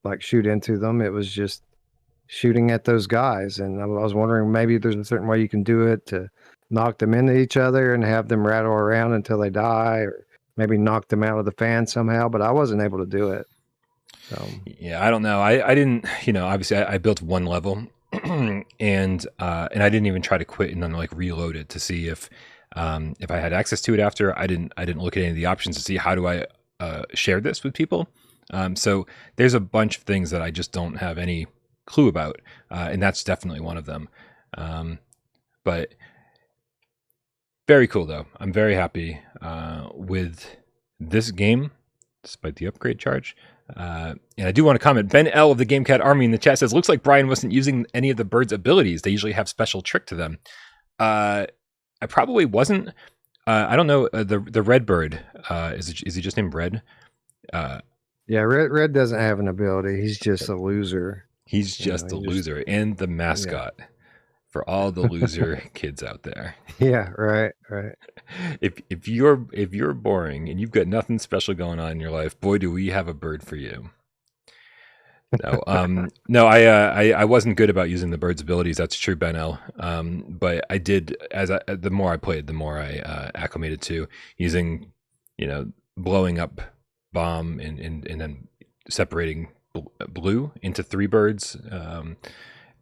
like shoot into them. It was just shooting at those guys, and I was wondering maybe there's a certain way you can do it to knock them into each other and have them rattle around until they die, or maybe knock them out of the fan somehow, but I wasn't able to do it. Yeah, I don't know. I didn't, obviously I built one level and I didn't even try to quit and then like reload it to see if I had access to it after. I didn't look at any of the options to see how do I share this with people. So there's a bunch of things that I just don't have any clue about, and that's definitely one of them. But very cool though. I'm very happy with this game, despite the upgrade charge. And I do want to comment. Ben L of the GameCat Army in the chat says, "Looks like Brian wasn't using any of the birds' abilities. They usually have special trick to them." I probably wasn't. I don't know. The red bird is he just named Red? Yeah, Red doesn't have an ability. He's just a loser. He's just a loser and the mascot for all the loser kids out there. Yeah, right. If you're boring and you've got nothing special going on in your life, boy, do we have a bird for you. No, I wasn't good about using the bird's abilities. That's true, Ben L. But I did, the more I played, the more I acclimated to using, blowing up bomb and then separating blue into 3 birds.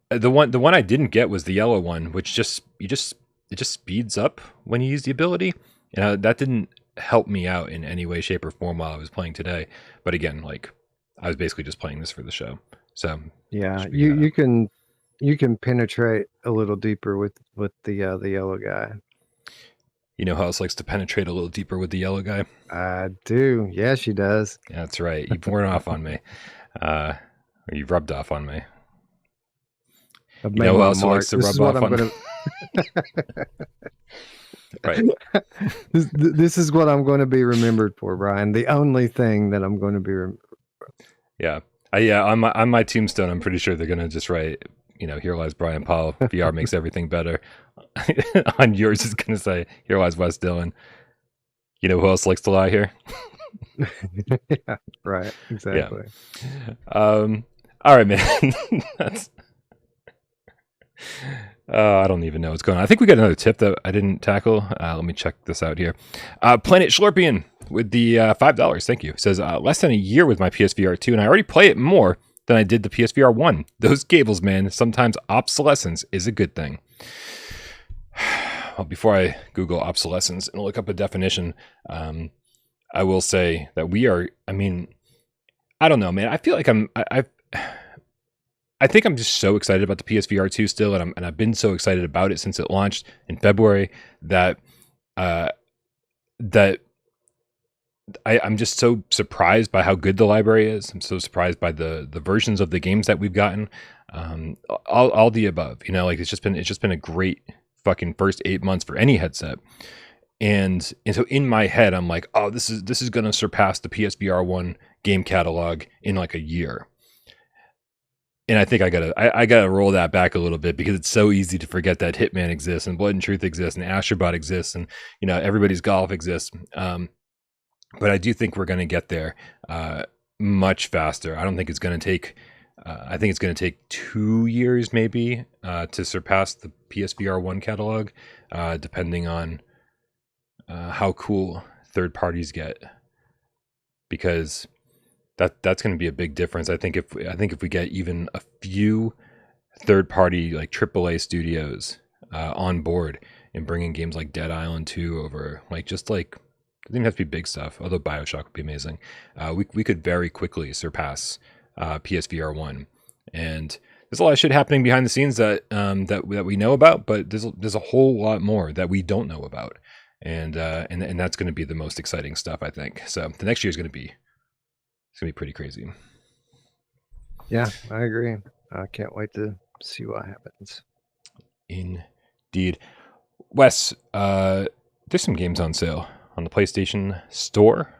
The one I didn't get was the yellow one, which it just speeds up when you use the ability. That didn't help me out in any way, shape, or form while I was playing today. But again, like, I was basically just playing this for the show. So yeah, you can penetrate a little deeper with the yellow guy. You know who else likes to penetrate a little deeper with the yellow guy? I do. Yeah, she does. Yeah, that's right. You've worn off on me. Or you've rubbed off on me. You know who else likes to rub off on me? Right. This is what I'm going to be remembered for, Brian. The only thing that I'm going to be remembered for. Yeah. On my tombstone, I'm pretty sure they're going to just write, here lies Brian Paul. VR makes everything better. On yours is going to say, here lies Wes Dillon. You know who else likes to lie here? Yeah, right. Exactly. Yeah. All right, man. I don't even know what's going on. I think we got another tip that I didn't tackle. Let me check this out here. Planet Schlorpian with the $5. Thank you. Says, less than a year with my PSVR2, and I already play it more than I did the PSVR1. Those cables, man, sometimes obsolescence is a good thing. Well, before I Google obsolescence and look up a definition, I will say that we are, I don't know, man. I feel like I think I'm just so excited about the PSVR2 still, and I've been so excited about it since it launched in February that I'm just so surprised by how good the library is. I'm so surprised by the versions of the games that we've gotten. All the above, like it's just been a great fucking first 8 months for any headset. And so in my head, I'm like, oh, this is going to surpass the PSVR1 game catalog in like a year. And I think I gotta roll that back a little bit because it's so easy to forget that Hitman exists and Blood and Truth exists and Astrobot exists and everybody's golf exists. But I do think we're gonna get there much faster. I don't think it's gonna take. I think it's gonna take 2 years maybe to surpass the PSVR1 catalog, depending on how cool third parties get, because that's going to be a big difference. I think if we get even a few third party like AAA studios on board and bringing games like Dead Island 2 over, it doesn't even have to be big stuff, although BioShock would be amazing. We could very quickly surpass PSVR1, and there's a lot of shit happening behind the scenes that we know about, but there's a whole lot more that we don't know about, and that's going to be the most exciting stuff, I think. So the next year is going to be pretty crazy. Yeah, I agree. I can't wait to see what happens. Indeed. Wes, there's some games on sale on the PlayStation Store,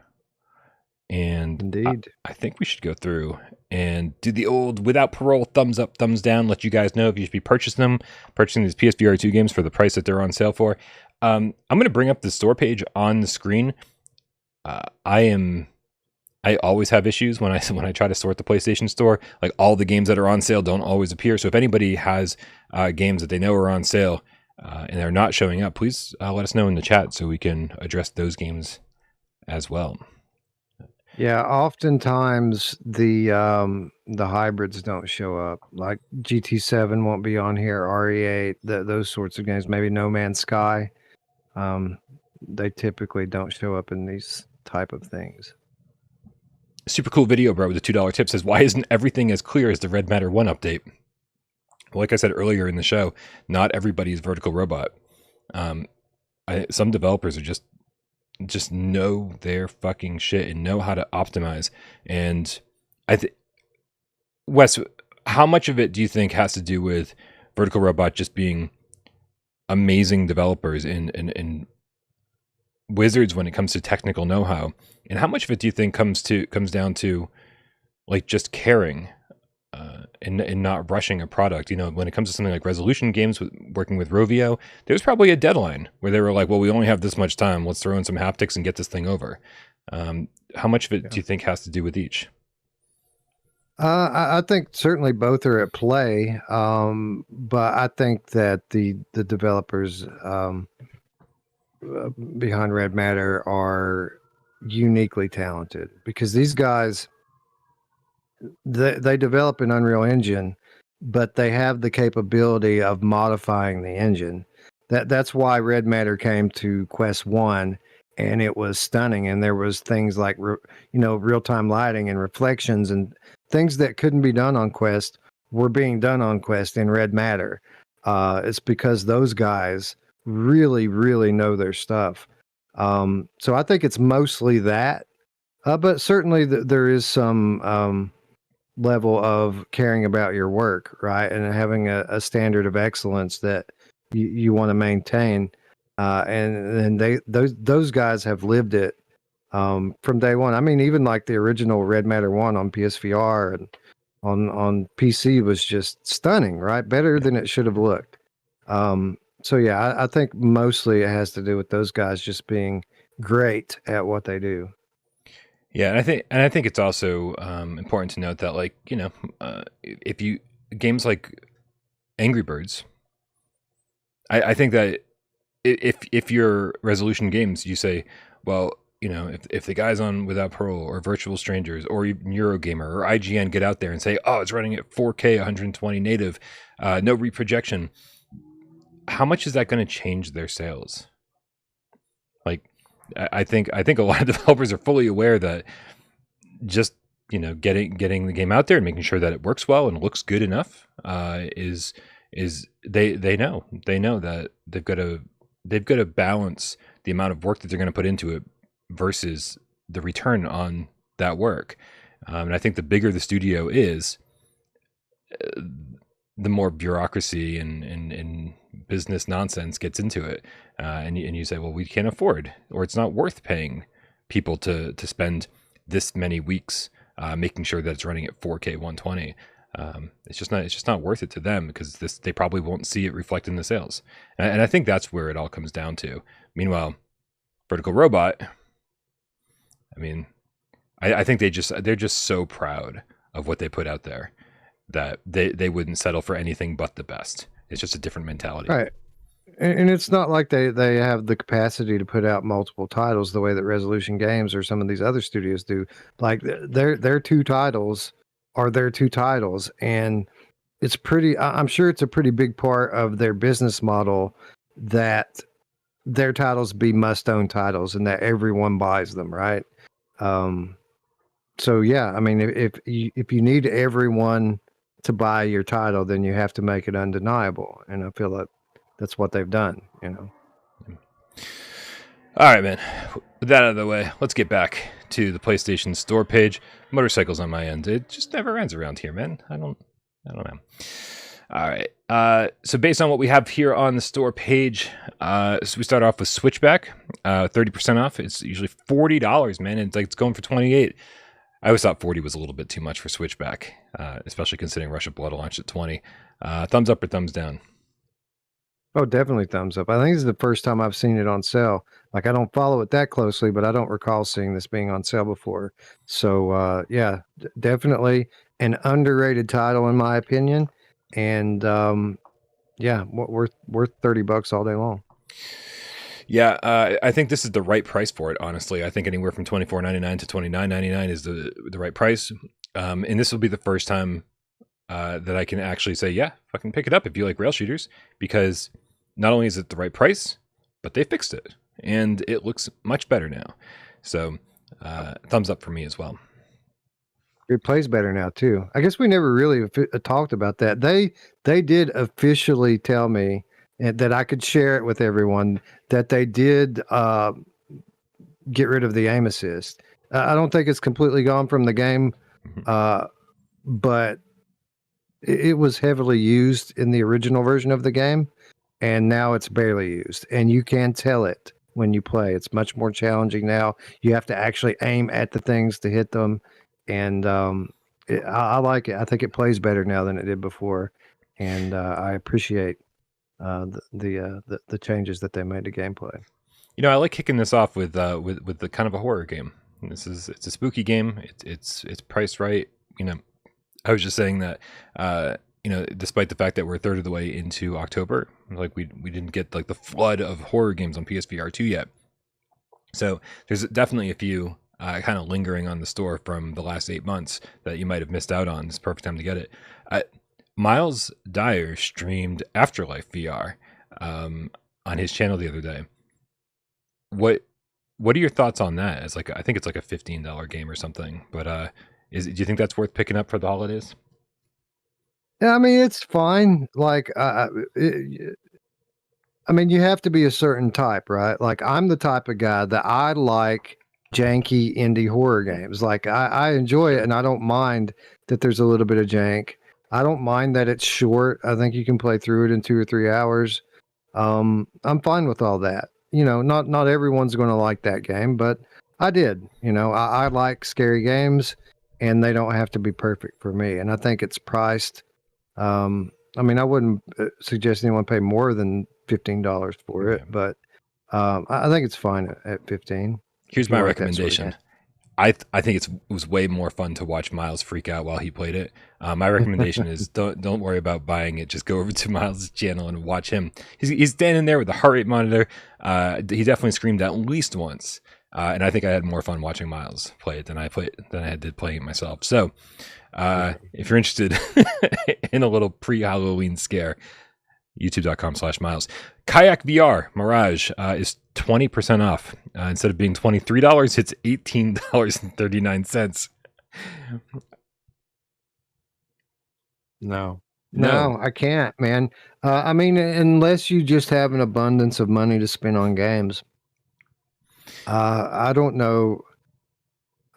and indeed, I think we should go through and do the old without parole thumbs up, thumbs down, let you guys know if you should be purchasing these PSVR2 games for the price that they're on sale for. I'm going to bring up the store page on the screen. I always have issues when I try to sort the PlayStation Store. Like, all the games that are on sale don't always appear. So if anybody has games that they know are on sale and they're not showing up, please let us know in the chat so we can address those games as well. Yeah, oftentimes the hybrids don't show up. Like GT7 won't be on here, RE8, those sorts of games. Maybe No Man's Sky. They typically don't show up in these type of things. Super cool video, bro, with a $2 tip says, why isn't everything as clear as the Red Matter 1 update? Well, like I said earlier in the show, not everybody's Vertical Robot. Some developers are just know their fucking shit and know how to optimize. And Wes, how much of it do you think has to do with Vertical Robot just being amazing developers and wizards when it comes to technical know-how, and how much of it do you think comes down to like just caring and not rushing a product? When it comes to something like resolution games, working with Rovio, there's probably a deadline where they were like, well, we only have this much time, let's throw in some haptics and get this thing over. How much of it do you think has to do with each? I think certainly both are at play, but I think that the developers behind Red Matter are uniquely talented, because these guys, they develop an Unreal Engine, but they have the capability of modifying the engine. That's why Red Matter came to Quest 1, and it was stunning. And there was things like real-time lighting and reflections and things that couldn't be done on Quest were being done on Quest in Red Matter. It's because those guys really, really know their stuff. So I think it's mostly that, but certainly there is some level of caring about your work, right? And having a standard of excellence that you want to maintain. And those guys have lived it from day one. I mean, even like the original Red Matter 1 on PSVR and on PC was just stunning, right? Better than it should have looked. So yeah, I think mostly it has to do with those guys just being great at what they do. Yeah, and I think it's also important to note that, like, if you games like Angry Birds, I think that if you're resolution games, you say, well, if the guys on Without Parole or Virtual Strangers or Eurogamer or IGN get out there and say, oh, it's running at 4K 120 native, no reprojection, how much is that going to change their sales? Like, I think a lot of developers are fully aware that just getting the game out there and making sure that it works well and looks good enough is they know that they've got to balance the amount of work that they're going to put into it versus the return on that work. And I think the bigger the studio is, the more bureaucracy and business nonsense gets into it. And you say, well, we can't afford, or it's not worth paying people to spend this many weeks making sure that it's running at 4K 120. It's just not worth it to them, because they probably won't see it reflected in the sales. And I think that's where it all comes down to. Meanwhile, Vertical Robot, I mean, I think they're just so proud of what they put out there that they wouldn't settle for anything but the best. It's just a different mentality. Right. And it's not like they have the capacity to put out multiple titles the way that Resolution Games or some of these other studios do. Like their two titles are their two titles, and it's pretty. I'm sure it's a pretty big part of their business model that their titles be must-own titles and that everyone buys them, right? So yeah, I mean, if you need everyone to buy your title, then you have to make it undeniable, and I feel like that's what they've done, All right, man. With that out of the way, let's get back to the PlayStation Store page. Motorcycles on my end. It just never ends around here, man. I don't know. All right. So based on what we have here on the store page, so we start off with Switchback, 30% off. It's usually $40, man. And it's going for $28. I always thought 40 was a little bit too much for Switchback, especially considering Rush of Blood launched at 20. Thumbs up or thumbs down? Oh, definitely thumbs up. I think this is the first time I've seen it on sale. Like, I don't follow it that closely, but I don't recall seeing this being on sale before. So, yeah, definitely an underrated title in my opinion. And yeah, worth $30 all day long. Yeah, I think this is the right price for it. Honestly, I think anywhere from $24.99 to $29.99 is the right price. And this will be the first time that I can actually say, yeah, fucking pick it up if you like rail shooters, because not only is it the right price, but they fixed it and it looks much better now. So thumbs up for me as well. It plays better now too. I guess we never really talked about that. They did officially tell me that I could share it with everyone that they did get rid of the aim assist. I don't think it's completely gone from the game, but it was heavily used in the original version of the game, and now it's barely used, and you can tell it when you play. It's much more challenging now. You have to actually aim at the things to hit them, and I like it. I think it plays better now than it did before, and I appreciate the changes that they made to gameplay. You know, I like kicking this off with the kind of a horror game. It's a spooky game. It's priced right. You know, I was just saying that you know, despite the fact that we're a third of the way into October, like we didn't get like the flood of horror games on PSVR2 yet. So there's definitely a few kind of lingering on the store from the last 8 months that you might have missed out on. It's the perfect time to get it. Miles Dyer streamed Afterlife VR on his channel the other day. What are your thoughts on that? It's like, I think it's like a $15 game or something, but do you think that's worth picking up for the holidays? Yeah, I mean, it's fine. Like, I mean, you have to be a certain type, right? Like, I'm the type of guy that I like janky indie horror games. Like, I enjoy it, and I don't mind that there's a little bit of jank. I don't mind that it's short. I think you can play through it in 2 or 3 hours. I'm fine with all that. You know, not everyone's going to like that game, but I did. You know, I like scary games, and they don't have to be perfect for me. And I think it's priced. I mean, I wouldn't suggest anyone pay more than $15 for it, but I think it's fine at 15. Here's my recommendation. I think it was way more fun to watch Miles freak out while he played it. My recommendation is don't worry about buying it. Just go over to Miles' channel and watch him. He's standing there with the heart rate monitor. He definitely screamed at least once, and I think I had more fun watching Miles play it than I did playing it myself. So, if you're interested in a little pre-Halloween scare, youtube.com/Miles. Kayak VR Mirage is 20% off. Instead of being $23, it's $18.39. No, I can't, man. I mean, unless you just have an abundance of money to spend on games, I don't know.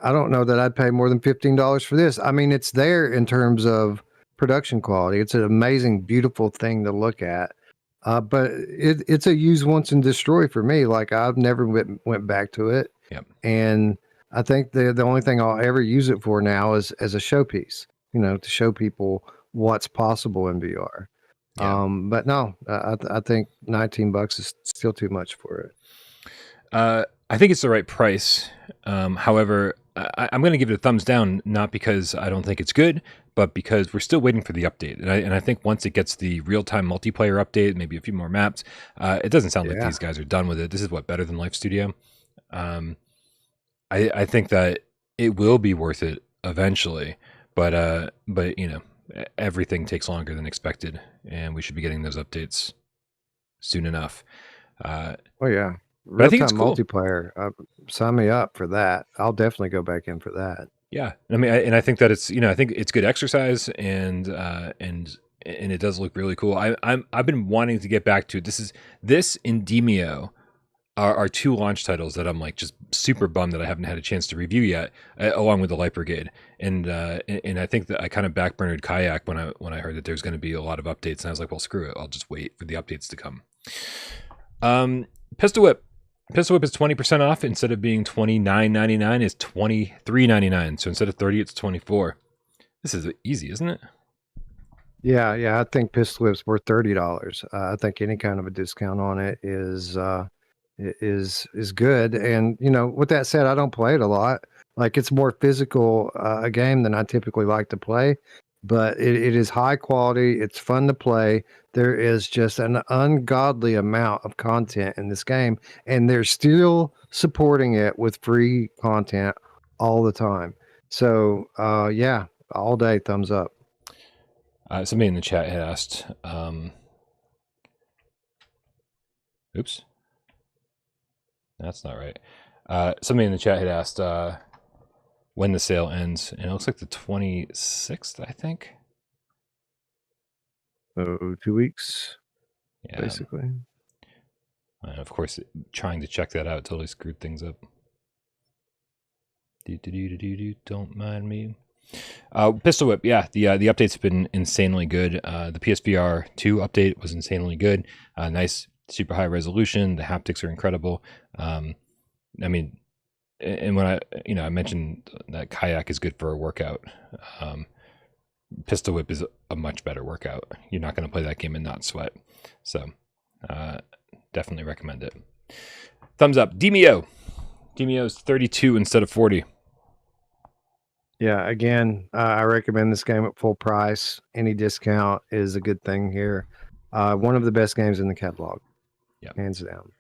I don't know that I'd pay more than $15 for this. I mean, it's there in terms of production quality. It's an amazing, beautiful thing to look at. But it's a use once and destroy for me. Like, I've never went back to it. Yep. And I think the only thing I'll ever use it for now is as a showpiece, you know, to show people what's possible in VR. Yeah. But no, I think $19 is still too much for it. I think it's the right price. However, I'm going to give it a thumbs down, not because I don't think it's good, but because we're still waiting for the update. And I think once it gets the real-time multiplayer update, maybe a few more maps, it doesn't sound like these guys are done with it. This is what, better than Life Studio? I think that it will be worth it eventually, but you know, everything takes longer than expected, and we should be getting those updates soon enough. Oh yeah. But I think it's cool. Multiplayer. Sign me up for that. I'll definitely go back in for that. Yeah, I mean, I think that it's, you know, I think it's good exercise, and it does look really cool. I've been wanting to get back to it. This and Demio are two launch titles that I'm like just super bummed that I haven't had a chance to review yet, along with the Light Brigade. And I think that I kind of backburnered Kayak when I heard that there's going to be a lot of updates, and I was like, well, screw it, I'll just wait for the updates to come. Pistol Whip is 20% off. Instead of being $29.99, it's $23.99. So instead of $30, it's $24. This is easy, isn't it? Yeah. I think Pistol Whip's worth $30. I think any kind of a discount on it is good. And you know, with that said, I don't play it a lot. Like, it's more physical a game than I typically like to play. But it is high quality. It's fun to play. There is just an ungodly amount of content in this game, and they're still supporting it with free content all the time. So, yeah, all day, thumbs up. Somebody in the chat had asked, oops, that's not right. Somebody in the chat had asked when the sale ends, and it looks like the 26th, I think. Oh, 2 weeks, yeah, basically. Of course, trying to check that out totally screwed things up. Don't mind me. Pistol Whip, yeah, the update's been insanely good. The PSVR2 update was insanely good. Nice super high resolution. The haptics are incredible. I mean, and when I mentioned that kayak is good for a workout. Pistol whip is a much better workout. You're not going to play that game and not sweat. So definitely recommend it. Thumbs up. Demio. Demio's 32 instead of 40. Yeah, again, I recommend this game at full price. Any discount is a good thing here. One of the best games in the catalog. Yep. Hands down.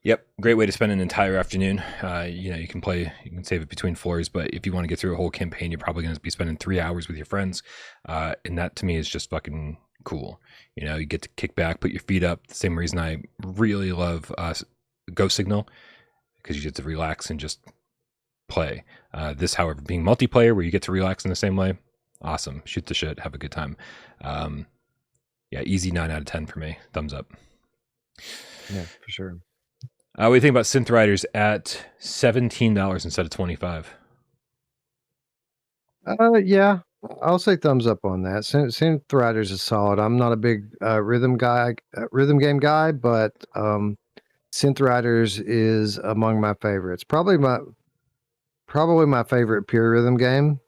Yep, great way to spend an entire afternoon. You can save it between floors, but if you want to get through a whole campaign, you're probably going to be spending 3 hours with your friends, and that to me is just fucking cool. You get to kick back, put your feet up. The same reason I really love Ghost Signal, because you get to relax and just play. This, however, being multiplayer, where you get to relax in the same way, awesome. Shoot the shit, have a good time. Yeah, easy 9 out of 10 for me. Thumbs up. Yeah, for sure. What do you think about Synth Riders at $17 instead of $25? Yeah, I'll say thumbs up on that. Synth Riders is solid. I'm not a big rhythm game guy, but Synth Riders is among my favorites. Probably my favorite pure rhythm game.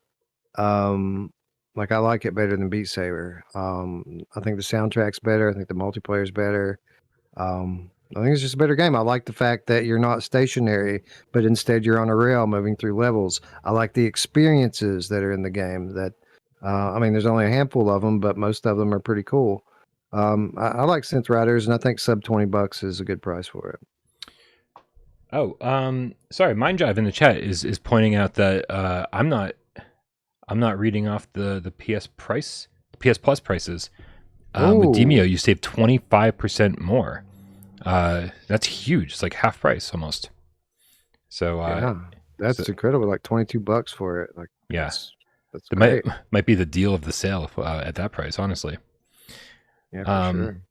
Like I like it better than Beat Saber. I think the soundtrack's better. I think the multiplayer's better. I think it's just a better game. I like the fact that you're not stationary, but instead you're on a rail moving through levels. I like the experiences that are in the game. That there's only a handful of them, but most of them are pretty cool. I like Synth Riders, and I think sub $20 is a good price for it. Oh, sorry. Mindjive in the chat is pointing out that I'm not reading off the PS Plus prices. With Demio, you save 25% more. That's huge. It's like half price almost. So that's incredible. Like $22 for it. Like that's great. might be the deal of the sale at that price. Honestly. Yeah, for sure.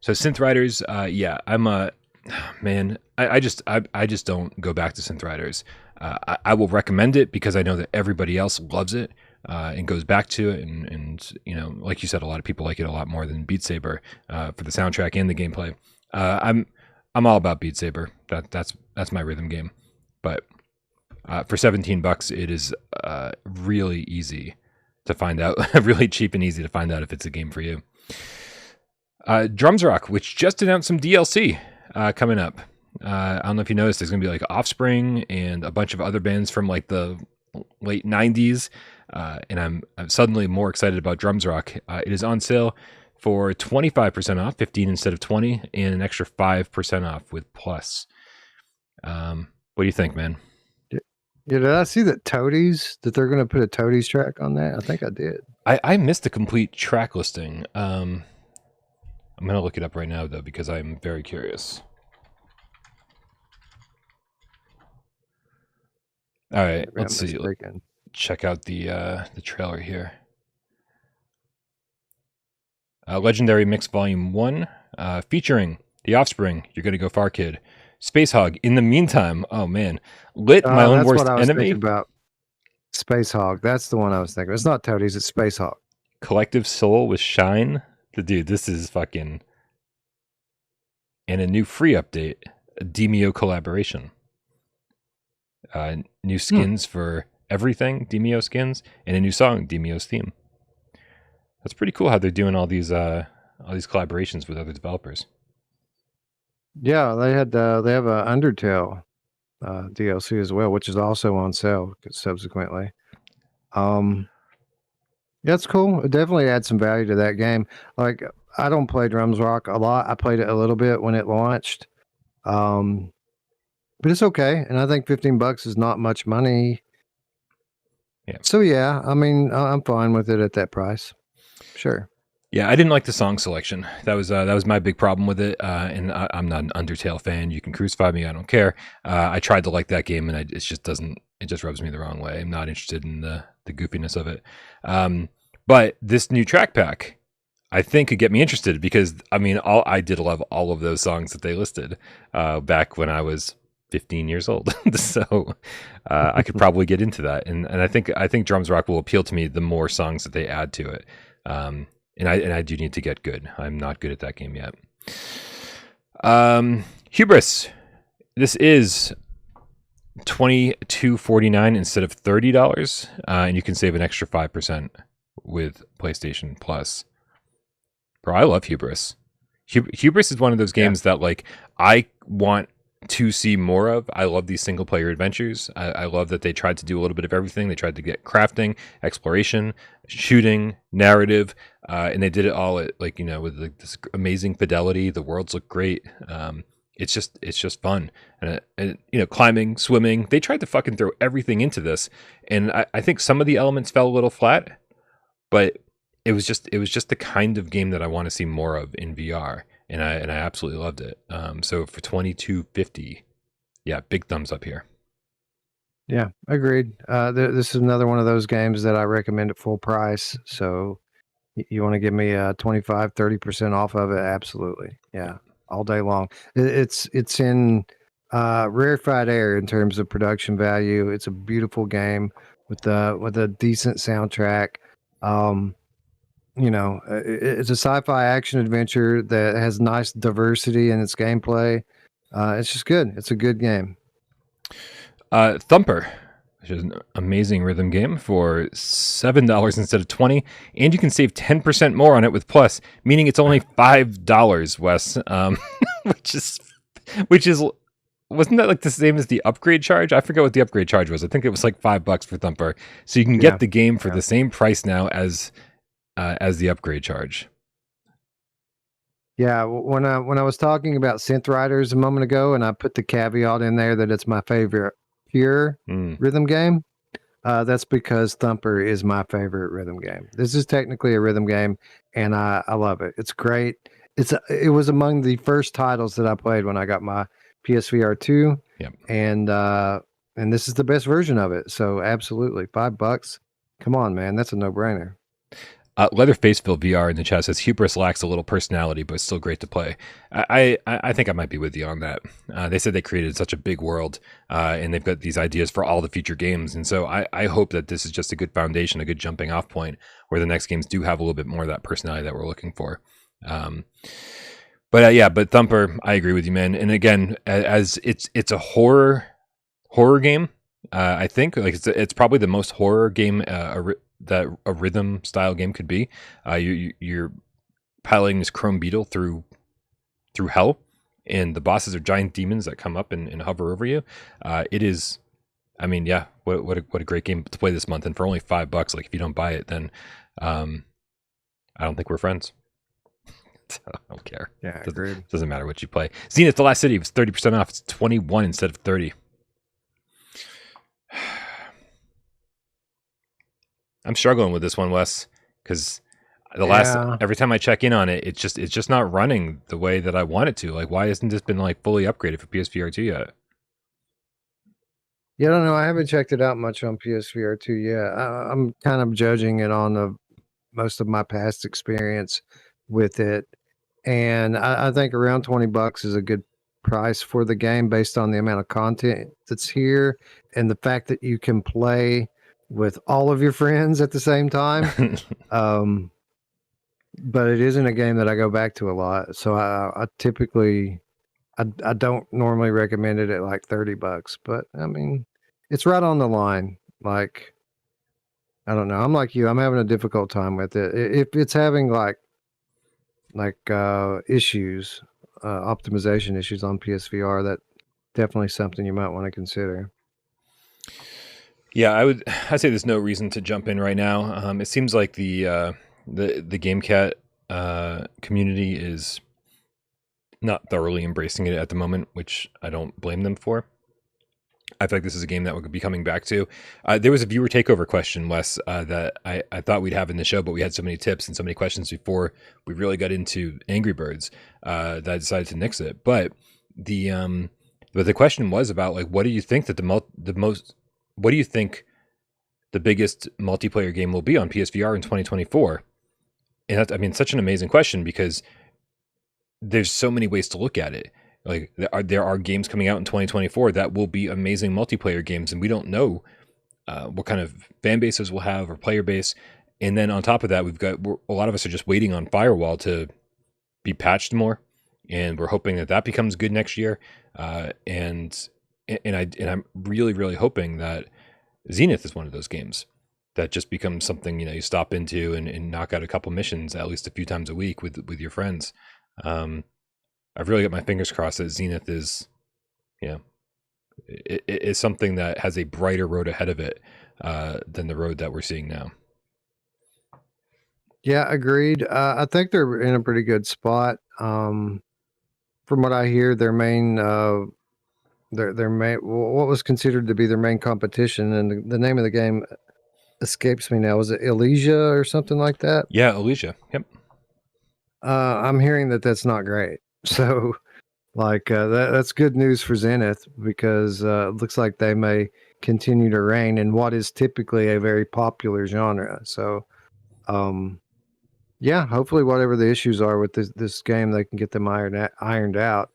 So Synth Riders, I'm a man. I just don't go back to Synth Riders. I will recommend it because I know that everybody else loves it and goes back to it, and like you said, a lot of people like it a lot more than Beat Saber for the soundtrack and the gameplay. I'm all about Beat Saber. That's my rhythm game, but for $17, it is really easy to find out, really cheap and easy to find out if it's a game for you. Drums Rock, which just announced some DLC coming up. I don't know if you noticed, there's going to be like Offspring and a bunch of other bands from like the late 90s. And I'm suddenly more excited about Drums Rock. It is on sale for 25% off, 15 instead of 20, and an extra 5% off with Plus. What do you think, man? Yeah, did I see that they're going to put a Toadies track on that? I think I did. I missed the complete track listing. I'm going to look it up right now, though, because I'm very curious. All right, let's see. Check out the trailer here. Legendary Mix Volume 1, featuring The Offspring, You're Gonna Go Far Kid, Space Hog, In the Meantime, oh man, Lit, My Own Worst Enemy. About Space Hog, that's the one I was thinking. It's not Toadies, it's Space Hog. Collective Soul with Shine. Dude, this is fucking... And a new free update, a Demio collaboration. New skins for everything, Demio skins, and a new song, Demio's theme. That's pretty cool how they're doing all these collaborations with other developers. Yeah, they have a Undertale DLC as well, which is also on sale subsequently. Yeah, it's cool. It definitely adds some value to that game. Like, I don't play Drums Rock a lot. I played it a little bit when it launched. But it's okay. And I think $15 is not much money. Yeah. So yeah, I mean, I'm fine with it at that price. Sure. Yeah, I didn't like the song selection. That was my big problem with it. And I'm not an Undertale fan. You can crucify me. I don't care. I tried to like that game, and it just rubs me the wrong way. I'm not interested in the goofiness of it. But this new track pack, I think, could get me interested because I did love all of those songs that they listed back when I was 15 years old. So I could probably get into that. And I think Drums Rock will appeal to me the more songs that they add to it. And I do need to get good. I'm not good at that game yet. Hubris. This is $22.49 instead of $30, and you can save an extra 5% with PlayStation Plus. Bro, I love Hubris. Hubris is one of those games that like I want to see more of. I love these single player adventures. I love that they tried to do a little bit of everything. They tried to get crafting, exploration, shooting, narrative, and they did it all at like, you know, with like this amazing fidelity. The worlds look great. It's just fun, and you know, climbing, swimming. They tried to fucking throw everything into this, and I think some of the elements fell a little flat, but it was just the kind of game that I want to see more of in VR, and I absolutely loved it. So for $22.50, yeah, big thumbs up here. Yeah, agreed. This is another one of those games that I recommend at full price. So you want to give me 25, 30% off of it? Absolutely. Yeah, all day long. It's in rarefied air in terms of production value. It's a beautiful game with a decent soundtrack. You know, it's a sci-fi action adventure that has nice diversity in its gameplay. It's just good. It's a good game. Thumper, which is an amazing rhythm game for $7 instead of $20, and you can save 10% more on it with Plus, meaning it's only $5, Wes. Which is wasn't that like the same as the upgrade charge? I forget what the upgrade charge was. I think it was like $5 for Thumper, so you can get the game for the same price now as the upgrade charge. Yeah, when I was talking about Synth Riders a moment ago, and I put the caveat in there that it's my favorite pure rhythm game, that's because Thumper is my favorite rhythm game. This is technically a rhythm game, and I love it. It's great. It was among the first titles that I played when I got my PSVR2, and this is the best version of it. So absolutely, $5. Come on, man, that's a no-brainer. Leatherfaceville VR in the chat says Hubris lacks a little personality, but it's still great to play. I think I might be with you on that. They said they created such a big world, and they've got these ideas for all the future games. And so I hope that this is just a good foundation, a good jumping off point where the next games do have a little bit more of that personality that we're looking for. But Thumper, I agree with you, man. And again, as it's a horror game. I think like it's probably the most horror game that a rhythm style game could be. You're piloting this chrome beetle through hell, and the bosses are giant demons that come up and hover over you. It is, I mean, yeah, what a great game to play this month, and for only $5, like if you don't buy it, then I don't think we're friends. I don't care. Yeah, agreed. Doesn't matter what you play. Zenith: The Last City was 30% off. It's 21 instead of 30. I'm struggling with this one, Wes, because every time I check in on it, it's just not running the way that I want it to. Like, why hasn't this been like fully upgraded for PSVR2 yet? Yeah, I don't know. I haven't checked it out much on PSVR2 yet. I'm kind of judging it on most of my past experience with it, and I think around $20 is a good price for the game based on the amount of content that's here and the fact that you can play with all of your friends at the same time. But it isn't a game that I go back to a lot. So I typically, I don't normally recommend it at like $30, but I mean, it's right on the line. Like, I don't know. I'm like you, I'm having a difficult time with it. If it's having like issues, optimization issues on PSVR, that definitely something you might want to consider. Yeah, I'd say there's no reason to jump in right now. It seems like the GameCat community is not thoroughly embracing it at the moment, which I don't blame them for. I feel like this is a game that we'll be coming back to. There was a viewer takeover question, Wes, that I thought we'd have in the show, but we had so many tips and so many questions before we really got into Angry Birds that I decided to nix it. But the question was about like, what do you think that what do you think the biggest multiplayer game will be on PSVR in 2024? And that's, I mean, such an amazing question because there's so many ways to look at it. Like there are games coming out in 2024 that will be amazing multiplayer games, and we don't know what kind of fan bases we'll have or player base. And then on top of that, we've got a lot of us are just waiting on Firewall to be patched more. and we're hoping that becomes good next year. And I'm really, really hoping that Zenith is one of those games that just becomes something, you stop into and knock out a couple missions at least a few times a week with your friends. I've really got my fingers crossed that Zenith is, it is something that has a brighter road ahead of it than the road that we're seeing now. Yeah, agreed. I think they're in a pretty good spot. From what I hear, their main what was considered to be their main competition, and the name of the game escapes me now. Was it Elysia or something like that? Yeah, Elysia. Yep. I'm hearing that that's not great. So, that's good news for Zenith, because it looks like they may continue to reign in what is typically a very popular genre. So, yeah, hopefully whatever the issues are with this game, they can get them ironed out,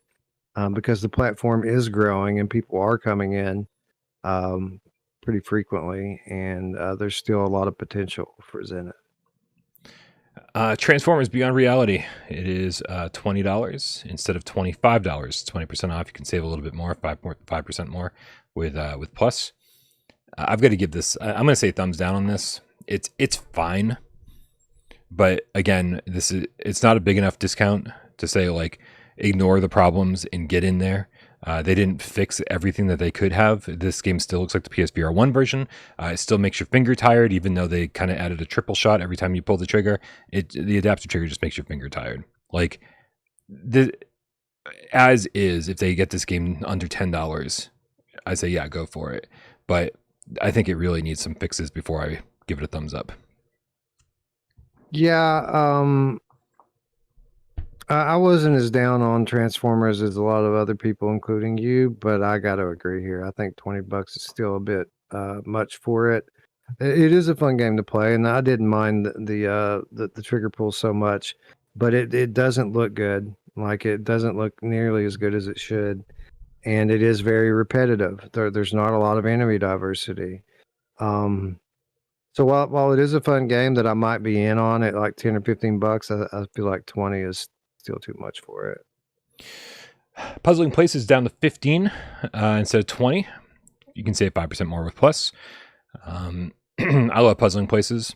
because the platform is growing and people are coming in pretty frequently, and there's still a lot of potential for Zenith. Transformers Beyond Reality. It is $20 instead of $25. 20% off. You can save a little bit more, 5% more with Plus. I've got to give this. I'm going to say thumbs down on this. It's fine, but again, it's not a big enough discount to say like ignore the problems and get in there. They didn't fix everything that they could have. This game still looks like the PSVR1 version. It still makes your finger tired, even though they kind of added a triple shot every time you pull the trigger. The adaptive trigger just makes your finger tired. Like, as is, if they get this game under $10, I say, yeah, go for it. But I think it really needs some fixes before I give it a thumbs up. Yeah, I wasn't as down on Transformers as a lot of other people, including you, but I got to agree here. I think $20 is still a bit much for it. It is a fun game to play, and I didn't mind the trigger pull so much, but it doesn't look good. Like, it doesn't look nearly as good as it should, and it is very repetitive. There's not a lot of enemy diversity. So while it is a fun game that I might be in on at like 10 or $15, I feel like 20 is still too much for it. Puzzling Places down to 15 instead of 20. You can save 5% more with Plus. I love Puzzling Places.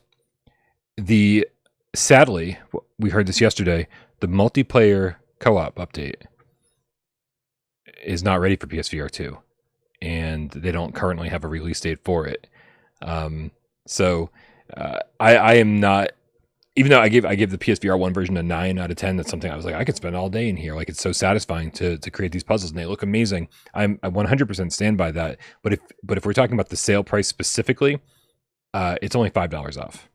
Sadly, we heard this yesterday, the multiplayer co-op update is not ready for PSVR2, and they don't currently have a release date for it. So I am not, even though I give the PSVR1 version a 9 out of 10, that's something I was like, I could spend all day in here. Like, it's so satisfying to create these puzzles, and they look amazing. I 100% stand by that. But if we're talking about the sale price specifically, it's only $5 off.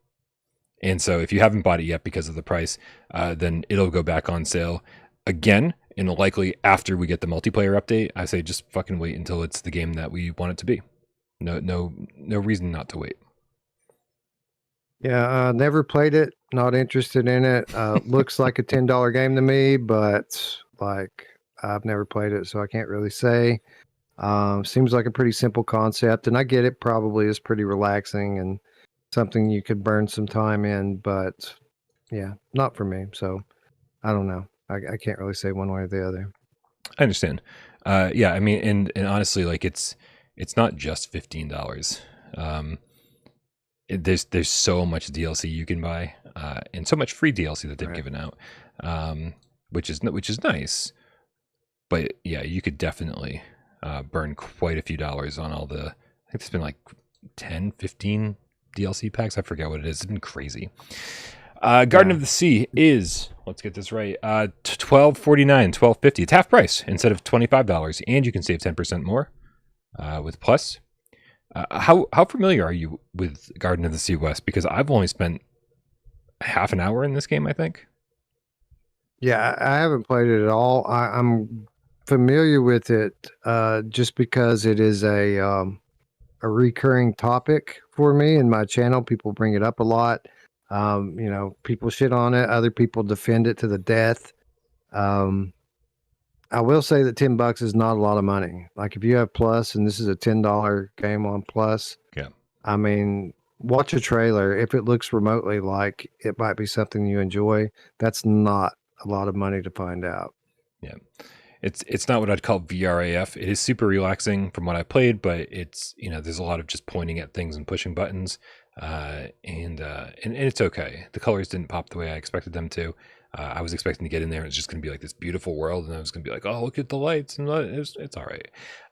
And so if you haven't bought it yet because of the price, then it'll go back on sale again, and likely after we get the multiplayer update. I say just fucking wait until it's the game that we want it to be. No reason not to wait. Yeah, never played it. Not interested in it. Looks like a $10 game to me, but like, I've never played it, so I can't really say. Seems like a pretty simple concept, and I get it. Probably is pretty relaxing and something you could burn some time in, but yeah, not for me. So I don't know. I can't really say one way or the other. I understand. Yeah, I mean, and honestly, like, it's not just $15. There's so much DLC you can buy, and so much free DLC that they've given out, which is nice. But yeah, you could definitely burn quite a few dollars on all the. I think it's been like 10, 15 DLC packs. I forget what it is. It's been crazy. Garden of the Sea is, let's get this right, $12.49, $12.50. It's half price instead of $25, and you can save 10% more with Plus. How familiar are you with Garden of the Sea, West? Because I've only spent half an hour in this game, I think. Yeah, I haven't played it at all. I'm familiar with it just because it is a recurring topic for me in my channel. People bring it up a lot. People shit on it. Other people defend it to the death. I will say that $10 is not a lot of money. Like, if you have Plus and this is a $10 game on Plus, yeah, I mean, watch a trailer. If it looks remotely like it might be something you enjoy, that's not a lot of money to find out. Yeah. It's not what I'd call VRAF. It is super relaxing from what I played, but it's, there's a lot of just pointing at things and pushing buttons, and it's okay. The colors didn't pop the way I expected them to. I was expecting to get in there and it's just going to be like this beautiful world, and I was going to be like, oh, look at the lights, and it's all right.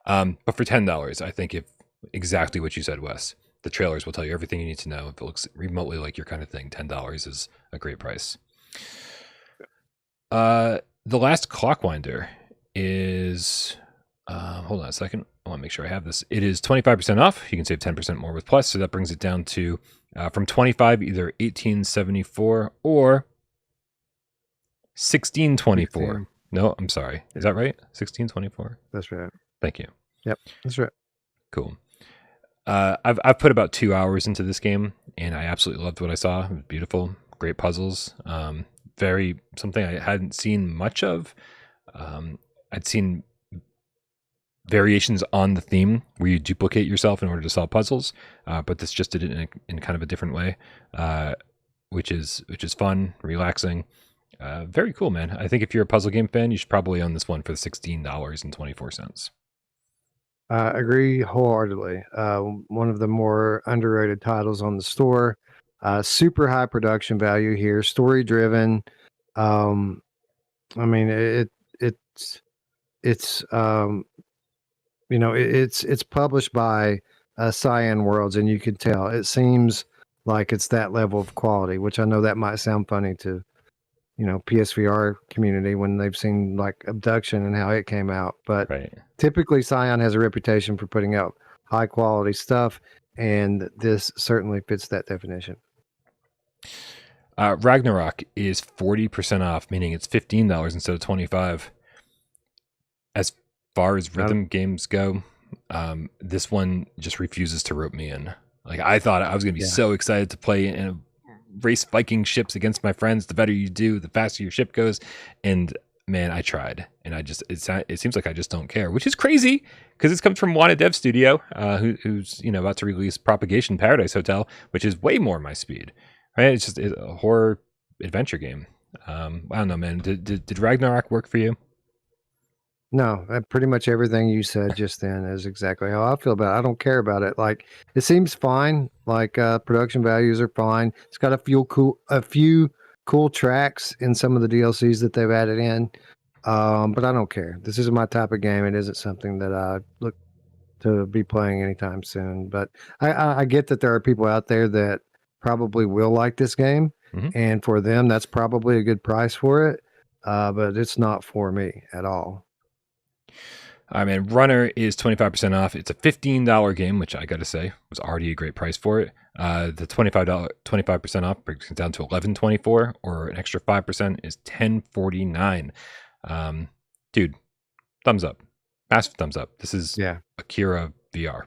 But for $10, I think if exactly what you said, Wes, the trailers will tell you everything you need to know. If it looks remotely like your kind of thing, $10 is a great price. The last Clockwinder is hold on a second, I want to make sure I have this. It is 25% off. You can save 10% more with Plus, so that brings it down to from 25 either 1874 or 1624. 16. No, I'm sorry, is that right? 1624. That's right. Thank you. Yep, that's right. Cool. I've put about 2 hours into this game, and I absolutely loved what I saw. It was beautiful, great puzzles, very something I hadn't seen much of. I'd seen variations on the theme where you duplicate yourself in order to solve puzzles, but this just did it in kind of a different way, which is fun, relaxing, very cool, man. I think if you're a puzzle game fan, you should probably own this one for $16.24. Agree wholeheartedly. One of the more underrated titles on the store. Super high production value here, story driven. I mean, it's it's published by Cyan Worlds, and you can tell it seems like it's that level of quality. Which I know that might sound funny to PSVR community when they've seen like Abduction and how it came out, but Right. Typically Cyan has a reputation for putting out high quality stuff, and this certainly fits that definition. Ragnarok is 40% off, meaning it's $15 instead of $25. As far as rhythm games go, this one just refuses to rope me in. Like, I thought I was going to be so excited to play and race Viking ships against my friends. The better you do, the faster your ship goes. And man, I tried, and it seems like I just don't care, which is crazy because this comes from Wanted Dev Studio, who's about to release Propagation Paradise Hotel, which is way more my speed. Right? It's a horror adventure game. I don't know, man. Did Ragnarok work for you? No, pretty much everything you said just then is exactly how I feel about it. I don't care about it. Like, it seems fine. Like, production values are fine. It's got a few cool tracks in some of the DLCs that they've added in. But I don't care. This isn't my type of game. It isn't something that I look to be playing anytime soon. But I get that there are people out there that probably will like this game. Mm-hmm. And for them, that's probably a good price for it. But it's not for me at all. I mean, Runner is 25% off. It's a $15 game, which I got to say was already a great price for it. The $25% off brings it down to $11.24, or an extra 5% is $10.49. Dude, thumbs up, massive thumbs up. This is Akira VR.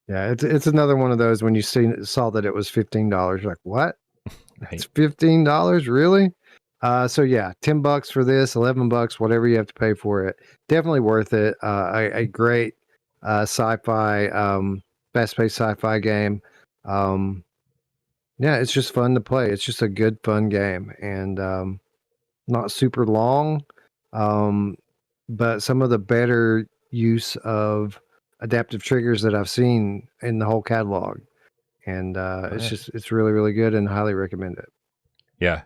Yeah, it's another one of those when you saw that it was $15. You're like, what? Right. It's $15, really? So yeah, $10 for this, $11, whatever you have to pay for it. Definitely worth it. A great sci-fi, fast-paced sci-fi game. Yeah, it's just fun to play. It's just a good, fun game, and not super long. But some of the better use of adaptive triggers that I've seen in the whole catalog, and it's really, really good, and highly recommend it. Yeah,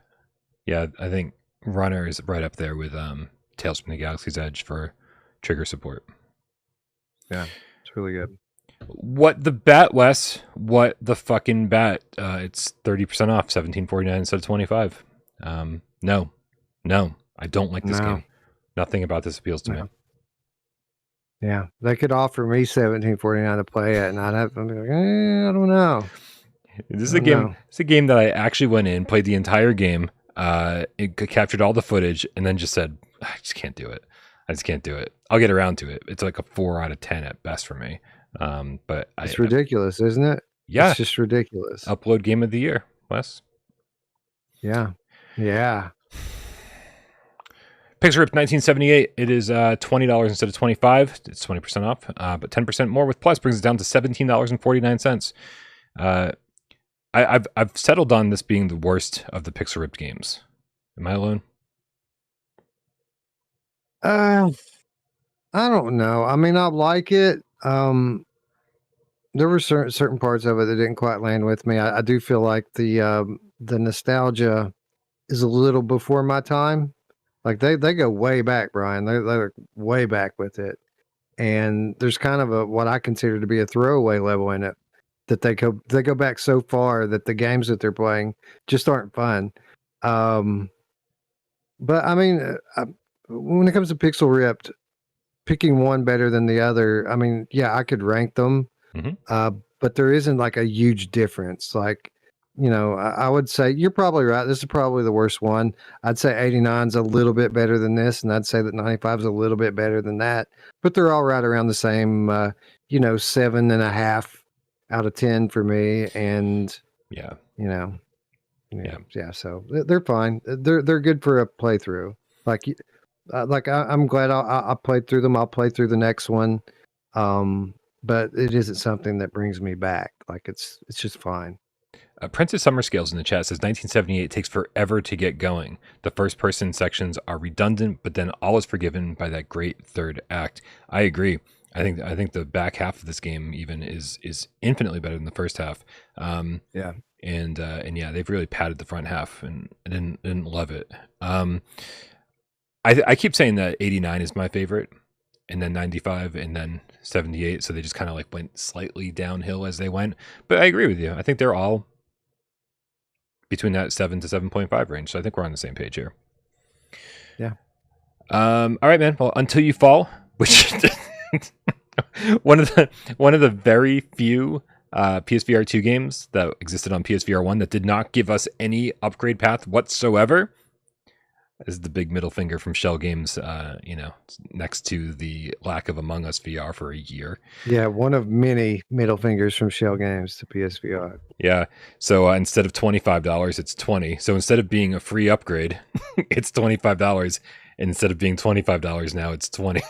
I think Runner is right up there with Tales from the Galaxy's Edge for trigger support. Yeah, it's really good. What the bet, Wes? What the fucking bet? It's 30% off, $17.49 instead of $25. No, I don't like this game. Nothing about this appeals to me. Yeah, they could offer me $17.49 to play it, and I'd be like, I don't know. This is a game. It's a game that I actually went in, played the entire game. It captured all the footage, and then just said, I just can't do it. I just can't do it. I'll get around to it. It's like a 4 out of 10 at best for me. But it's ridiculous, isn't it? Yeah, it's just ridiculous. Upload game of the year, Wes. Yeah. Pixel Ripped 1978. It is $20 instead of $25. It's 20% off, but 10% more with Plus brings it down to $17.49. I've settled on this being the worst of the Pixel Ripped games. Am I alone? Uh, I don't know. I mean, I like it. There were certain parts of it that didn't quite land with me. I do feel like the nostalgia is a little before my time. Like they go way back, Brian. They're way back with it, and there's kind of a what I consider to be a throwaway level in it that they go back so far that the games that they're playing just aren't fun. Um, but I mean, when it comes to Pixel Ripped, picking one better than the other, I mean, yeah, I could rank them, Mm-hmm. uh, but there isn't like a huge difference. Like, I would say you're probably right. This is probably the worst one. I'd say 89 is a little bit better than this, and I'd say that 95 is a little bit better than that. But they're all right around the same, 7.5 out of 10 for me. And Yeah. yeah. So they're fine. They're good for a playthrough. I'm glad I played through them. I'll play through the next one. But it isn't something that brings me back. Like it's just fine. Princess Summer Scales in the chat says 1978 takes forever to get going. The first person sections are redundant, but then all is forgiven by that great third act. I agree. I think the back half of this game even is infinitely better than the first half. Yeah. And yeah, they've really padded the front half, and I didn't love it. I keep saying that 89 is my favorite, and then 95, and then 78. So they just kind of like went slightly downhill as they went. But I agree with you. I think they're all between that 7 to 7.5 range. So I think we're on the same page here. Yeah. All right, man. Well, Until You Fall, which one of the very few PSVR2 games that existed on PSVR1 that did not give us any upgrade path whatsoever. This is the big middle finger from Shell Games, next to the lack of Among Us VR for a year. Yeah, one of many middle fingers from Shell Games to PSVR. Yeah, so instead of $25, it's $20. So instead of being a free upgrade, it's $25. And instead of being $25 now, it's $20.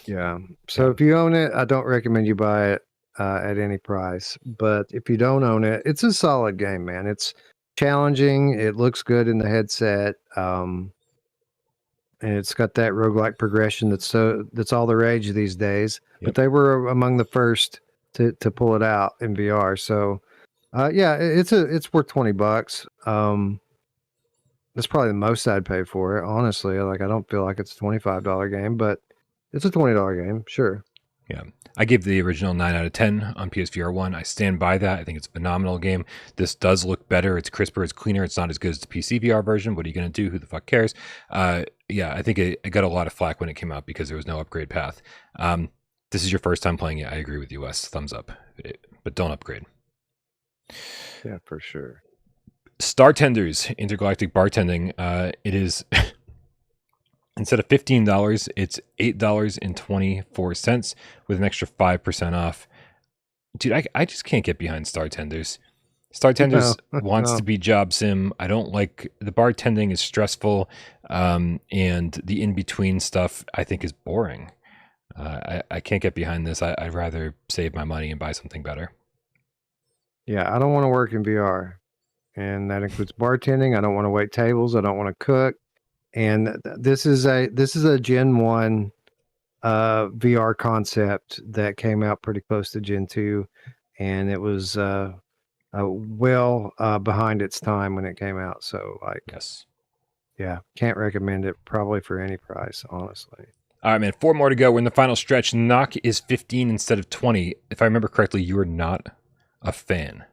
Yeah. So if you own it, I don't recommend you buy it at any price. But if you don't own it, it's a solid game, man. It's challenging. It looks good in the headset. And it's got that roguelike progression that's all the rage these days. Yep. But they were among the first to pull it out in VR. So yeah, it's worth $20. That's probably the most I'd pay for it, honestly. Like I don't feel like it's a $25 game, but it's a $20 game, sure. Yeah. I gave the original 9 out of 10 on PSVR 1. I stand by that. I think it's a phenomenal game. This does look better. It's crisper. It's cleaner. It's not as good as the PC VR version. What are you going to do? Who the fuck cares? Yeah, I think it got a lot of flack when it came out because there was no upgrade path. This is your first time playing it. I agree with you, Wes. Thumbs up. But don't upgrade. Yeah, for sure. Startenders, Intergalactic Bartending. It is... Instead of $15, it's $8.24 with an extra 5% off. Dude, I just can't get behind Startenders. Startenders wants to be job sim. I don't like the bartending is stressful, and the in-between stuff I think is boring. I can't get behind this. I'd rather save my money and buy something better. Yeah, I don't want to work in VR, and that includes bartending. I don't want to wait tables. I don't want to cook. And this is a Gen 1 VR concept that came out pretty close to Gen 2, and it was well behind its time when it came out. So yes, yeah, can't recommend it probably for any price, honestly. All right, man, 4 more to go. We're in the final stretch. Knock is 15 instead of 20. If I remember correctly, you are not a fan.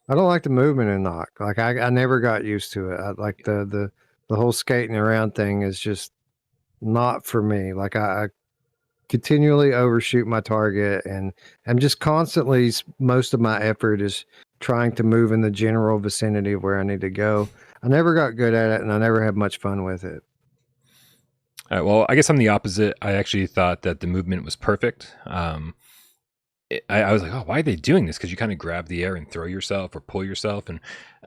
I don't like the movement in Knock. Like I never got used to it. I like the whole skating around thing is just not for me. Like I continually overshoot my target, and I'm just constantly, most of my effort is trying to move in the general vicinity of where I need to go. I never got good at it, and I never had much fun with it. All right, well, I guess I'm the opposite. I actually thought that the movement was perfect. I was like, oh, why are they doing this? Because you kind of grab the air and throw yourself or pull yourself. And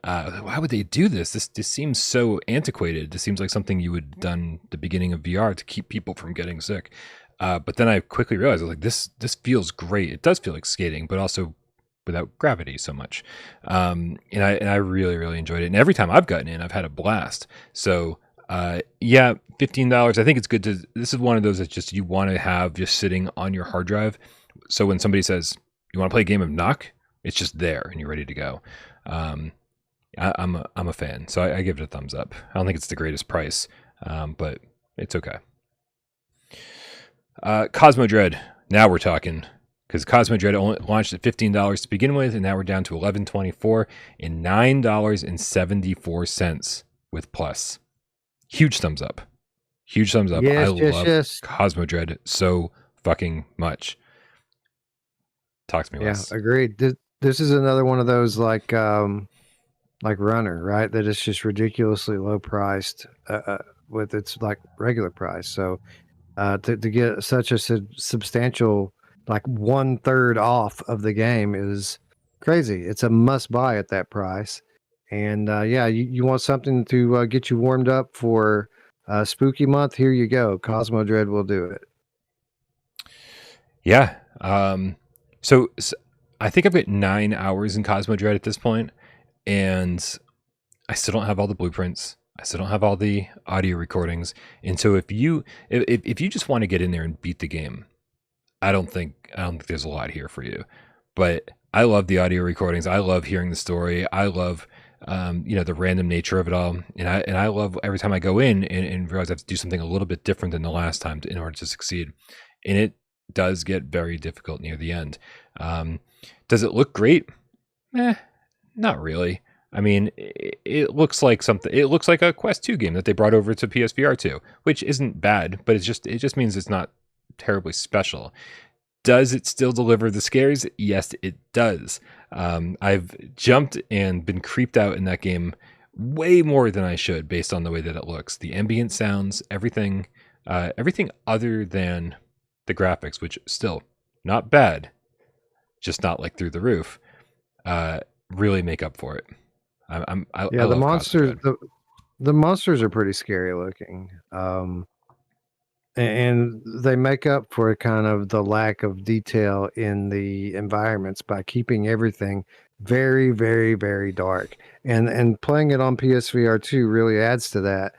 why would they do this? This seems so antiquated. This seems like something you would have done at the beginning of VR to keep people from getting sick. But then I quickly realized, I was like, this feels great. It does feel like skating, but also without gravity so much. And I really, really enjoyed it. And every time I've gotten in, I've had a blast. So yeah, $15. I think it's good this is one of those that just you want to have just sitting on your hard drive. So when somebody says, you want to play a game of Knock, it's just there and you're ready to go. I'm a fan, so I give it a thumbs up. I don't think it's the greatest price, but it's okay. Cosmo Dread. Now we're talking, because Cosmo Dread only launched at $15 to begin with, and now we're down to $11.24 and $9.74 with Plus. Huge thumbs up. Huge thumbs up. Yes, I love Cosmo Dread so fucking much. Talk to me, Wes. Yeah, agreed. This is another one of those like Runner, right? That is just ridiculously low priced with its like regular price. So to get such a substantial, like 1/3 off of the game is crazy. It's a must buy at that price. And yeah, you want something to get you warmed up for spooky month? Here you go. Cosmo Dread will do it. Yeah. So I think I've got 9 hours in Cosmo Dread at this point, and I still don't have all the blueprints. I still don't have all the audio recordings. And so if you just want to get in there and beat the game, I don't think there's a lot here for you. But I love the audio recordings. I love hearing the story. I love the random nature of it all. And I love every time I go in and realize I have to do something a little bit different than the last time in order to succeed. And it does get very difficult near the end. Does it look great? Not really. I mean, it looks like something. It looks like a Quest 2 game that they brought over to PSVR2, which isn't bad, but it just means it's not terribly special. Does it still deliver the scares? Yes, it does. I've jumped and been creeped out in that game way more than I should, based on the way that it looks. The ambient sounds, everything other than the graphics, which still not bad, just not like through the roof. Really make up for it. The monsters. The monsters are pretty scary looking, and they make up for kind of the lack of detail in the environments by keeping everything very, very, very dark. And playing it on PSVR2 really adds to that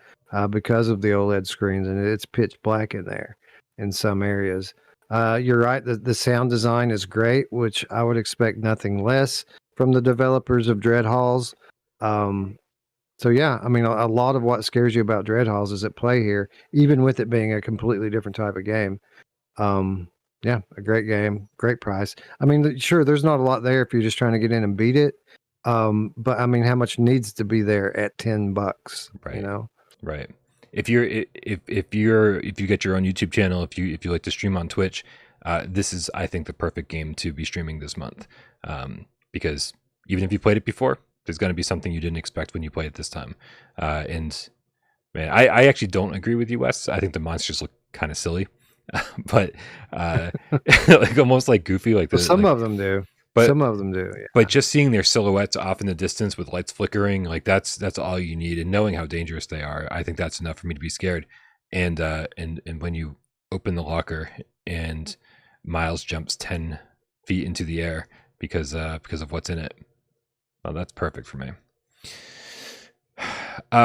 because of the OLED screens, and it's pitch black in there in some areas. You're right. The sound design is great, which I would expect nothing less from the developers of Dread Halls. So yeah, I mean, a lot of what scares you about Dread Halls is at play here, even with it being a completely different type of game. Yeah, a great game, great price. I mean, sure, there's not a lot there if you're just trying to get in and beat it. But I mean, how much needs to be there at $10? Right. You know, right. If you get your own YouTube channel, if you like to stream on Twitch, this is, I think, the perfect game to be streaming this month. Because even if you played it before, there's going to be something you didn't expect when you play it this time. And man, I actually don't agree with you, Wes. I think the monsters look kind of silly, but like almost like goofy. Like some of them do. But some of them do. Yeah. But just seeing their silhouettes off in the distance with lights flickering, like that's all you need. And knowing how dangerous they are, I think that's enough for me to be scared. And when you open the locker and Miles jumps 10 feet into the air because of what's in it, well, that's perfect for me.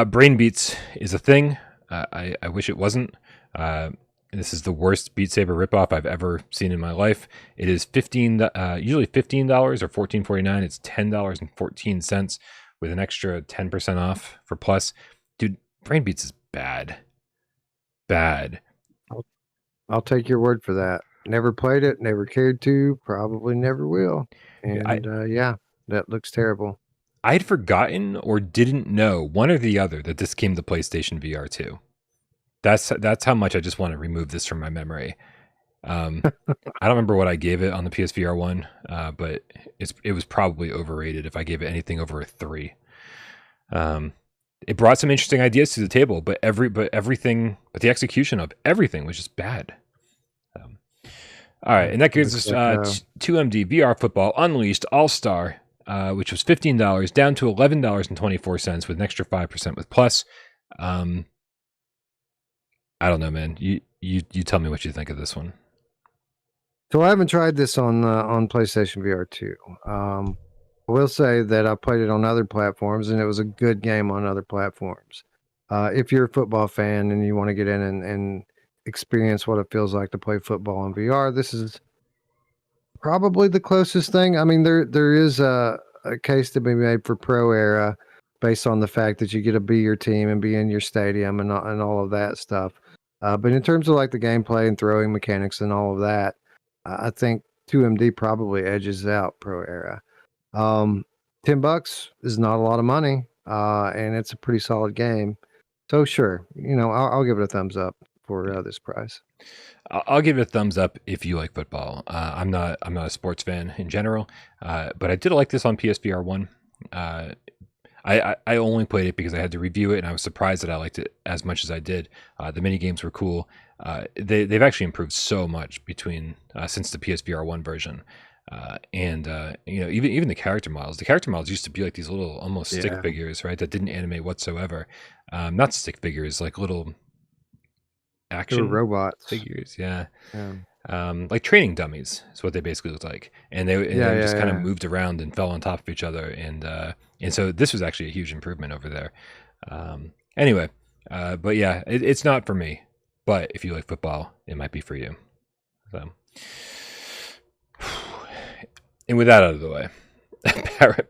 Brain Beats is a thing. I wish it wasn't. This is the worst Beat Saber ripoff I've ever seen in my life. It is usually $15 or $14.49. It's $10.14 with an extra 10% off for Plus. Dude, Brain Beats is bad. Bad. I'll take your word for that. Never played it, never cared to, probably never will. And yeah, that looks terrible. I had forgotten or didn't know, one or the other, that this came to PlayStation VR2. That's how much I just want to remove this from my memory. I don't remember what I gave it on the PSVR 1, but it was probably overrated if I gave it anything over a 3. It brought some interesting ideas to the table, but the execution of everything was just bad. All right, and that gives us 2MD VR Football Unleashed All-Star, which was $15, down to $11.24 with an extra 5% with Plus. I don't know, man. You tell me what you think of this one. So I haven't tried this on PlayStation VR2. I will say that I played it on other platforms, and it was a good game on other platforms. If you're a football fan and you want to get in and experience what it feels like to play football in VR, this is probably the closest thing. I mean, there is a case to be made for Pro Era based on the fact that you get to be your team and be in your stadium and all of that stuff. But in terms of like the gameplay and throwing mechanics and all of that, I think 2MD probably edges out Pro Era. $10 is not a lot of money, and it's a pretty solid game. So sure, I'll give it a thumbs up for this price. I'll give it a thumbs up if you like football. I'm not a sports fan in general, but I did like this on PSVR1. I only played it because I had to review it, and I was surprised that I liked it as much as I did. The mini games were cool. They've actually improved so much between since the PSVR1 version. Even the character models. The character models used to be like these little almost stick figures, right? That didn't animate whatsoever. Not stick figures, like little action robots figures. Yeah. Like training dummies is what they basically looked like, and they just kind of moved around and fell on top of each other, and so this was actually a huge improvement over there. Anyway, but yeah, it's not for me. But if you like football, it might be for you. So. And with that out of the way,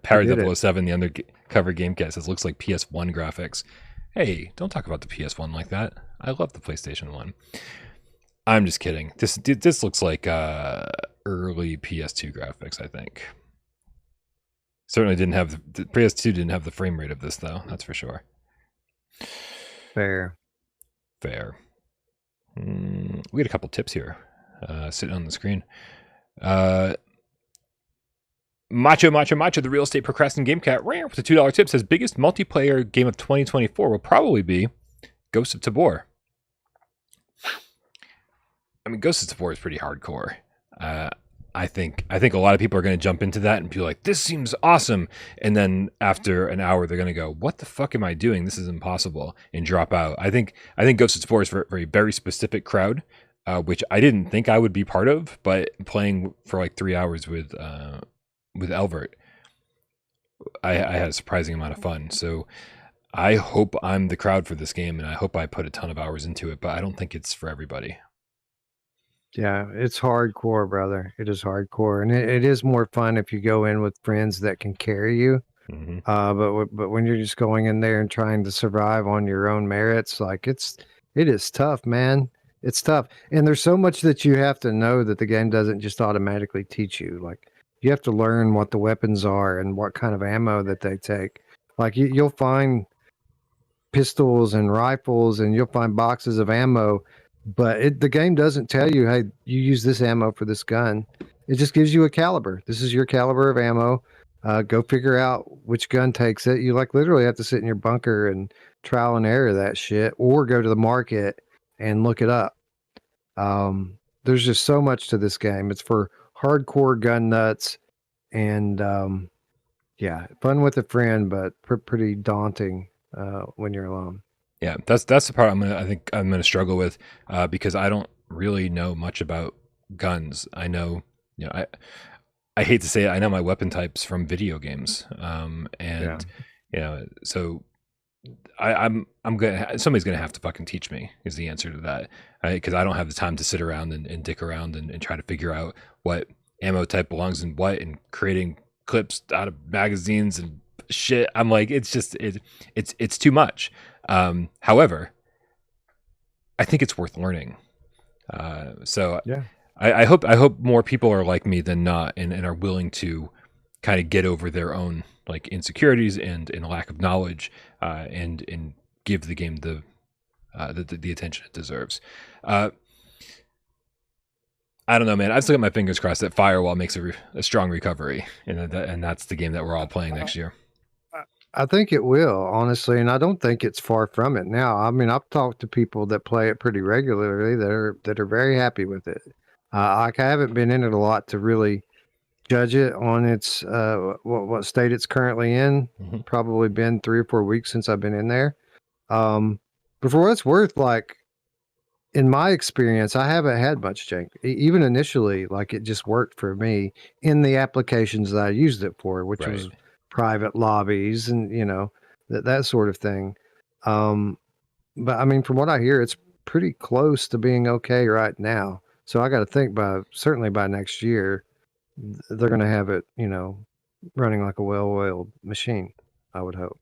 Parrot 007, the undercover GameCast says looks like PS1 graphics. Hey, don't talk about the PS1 like that. I love the PlayStation 1. I'm just kidding. This looks like early PS2 graphics, I think. Certainly didn't have the PS2 didn't have the frame rate of this though, that's for sure. Fair. We got a couple tips here sitting on the screen. Macho, the real estate procrastinating GameCat, with a $2 tip, says biggest multiplayer game of 2024 will probably be Ghost of Tabor. I mean, Ghost of Tabor is pretty hardcore. I think a lot of people are going to jump into that and be like, "This seems awesome," and then after an hour, they're going to go, "What the fuck am I doing? This is impossible," and drop out. I think Ghost of Tabor is for a very specific crowd, which I didn't think I would be part of, but playing for like 3 hours with Elvert, I had a surprising amount of fun. So I hope I'm the crowd for this game, and I hope I put a ton of hours into it, but I don't think it's for everybody. Yeah, it's hardcore, brother. It is hardcore, and it is more fun if you go in with friends that can carry you. Mm-hmm. But when you're just going in there and trying to survive on your own merits, like it is tough, man. It's tough, and there's so much that you have to know that the game doesn't just automatically teach you. Like you have to learn what the weapons are and what kind of ammo that they take. Like you'll find pistols and rifles, and you'll find boxes of ammo. But the game doesn't tell you, hey, you use this ammo for this gun. It just gives you a caliber. This is your caliber of ammo. Go figure out which gun takes it. You like literally have to sit in your bunker and trial and error that shit, or go to the market and look it up. There's just so much to this game. It's for hardcore gun nuts, and yeah, fun with a friend, but pretty daunting when you're alone. Yeah, that's the part I think I'm gonna struggle with because I don't really know much about guns. I know, I hate to say it, I know my weapon types from video games, so I'm gonna somebody's gonna have to fucking teach me is the answer to that, because I don't have the time to sit around and dick around and try to figure out what ammo type belongs in what and creating clips out of magazines and shit. I'm like, it's too much. However, I think it's worth learning. So yeah, I hope more people are like me than not, and are willing to kind of get over their own like insecurities and lack of knowledge, and give the game the attention it deserves. I don't know, man. I've still got my fingers crossed that Firewall makes a strong recovery, and that's the game that we're all playing next year. I think it will, honestly, and I don't think it's far from it now. I mean, I've talked to people that play it pretty regularly that are very happy with it. I haven't been in it a lot to really judge it on its what state it's currently in. Mm-hmm. Probably been 3 or 4 weeks since I've been in there. But for what it's worth, like in my experience, I haven't had much jank. Even initially, like it just worked for me in the applications that I used it for, which Right. was private lobbies and that sort of thing. But I mean, from what I hear, it's pretty close to being okay right now. So I got to think certainly by next year, they're going to have it, running like a well-oiled machine. I would hope.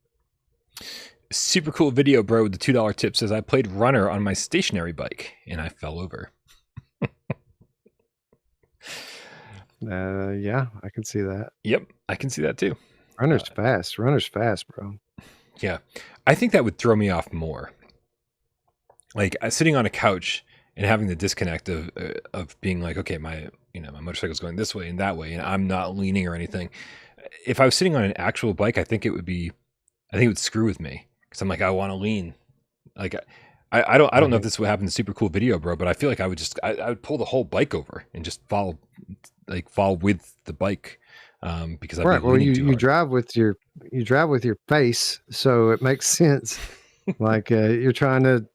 Super cool video, bro, with the $2 tip says, I played runner on my stationary bike and I fell over. Yeah, I can see that. Yep, I can see that too. Runner's fast. Runner's fast, bro. Yeah, I think that would throw me off more. Like sitting on a couch and having the disconnect of being like, okay, my motorcycle's going this way and that way, and I'm not leaning or anything. If I was sitting on an actual bike, I think it would screw with me because I'm like, I want to lean. Like I don't know if this would happen to Super Cool Video, bro, but I feel like I would pull the whole bike over and just fall with the bike. Because I'd right. be Well, leaning too you hard. drive with your face, so it makes sense. Like you're trying to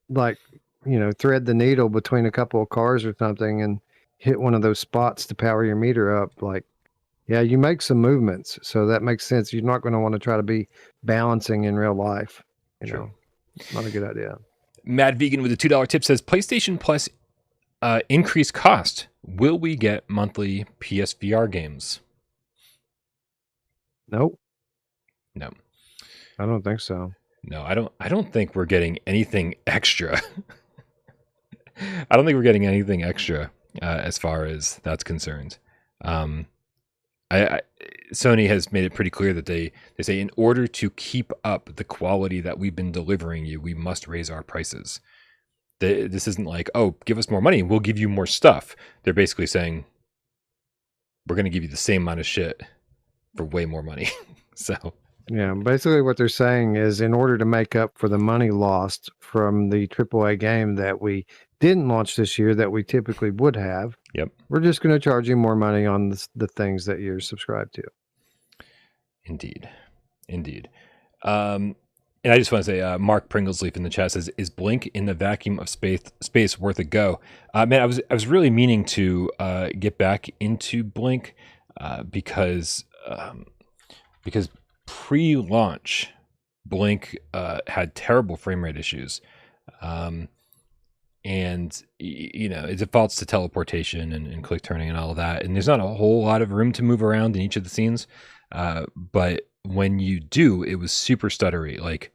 thread the needle between a couple of cars or something and hit one of those spots to power your meter up. Like, yeah, you make some movements, so that makes sense. You're not going to want to try to be balancing in real life. Not a good idea. Mad Vegan with a $2 tip says, PlayStation Plus increased cost. Will we get monthly PSVR games? Nope. No. I don't think so. No, I don't think we're getting anything extra. I don't think we're getting anything extra as far as that's concerned. Sony has made it pretty clear that they say in order to keep up the quality that we've been delivering you, we must raise our prices. This isn't like, oh, give us more money, we'll give you more stuff. They're basically saying, we're going to give you the same amount of shit for way more money. So yeah, basically what they're saying is in order to make up for the money lost from the AAA game that we didn't launch this year that we typically would have, yep, we're just going to charge you more money on the things that you're subscribed to. Indeed. And I just want to say, Mark Pringlesleaf in the chat says, "Is Blink in the vacuum of space worth a go?" Man, I was really meaning to get back into Blink because pre-launch, Blink had terrible frame rate issues, and it defaults to teleportation and click turning and all of that, and there's not a whole lot of room to move around in each of the scenes, but when you do, it was super stuttery, like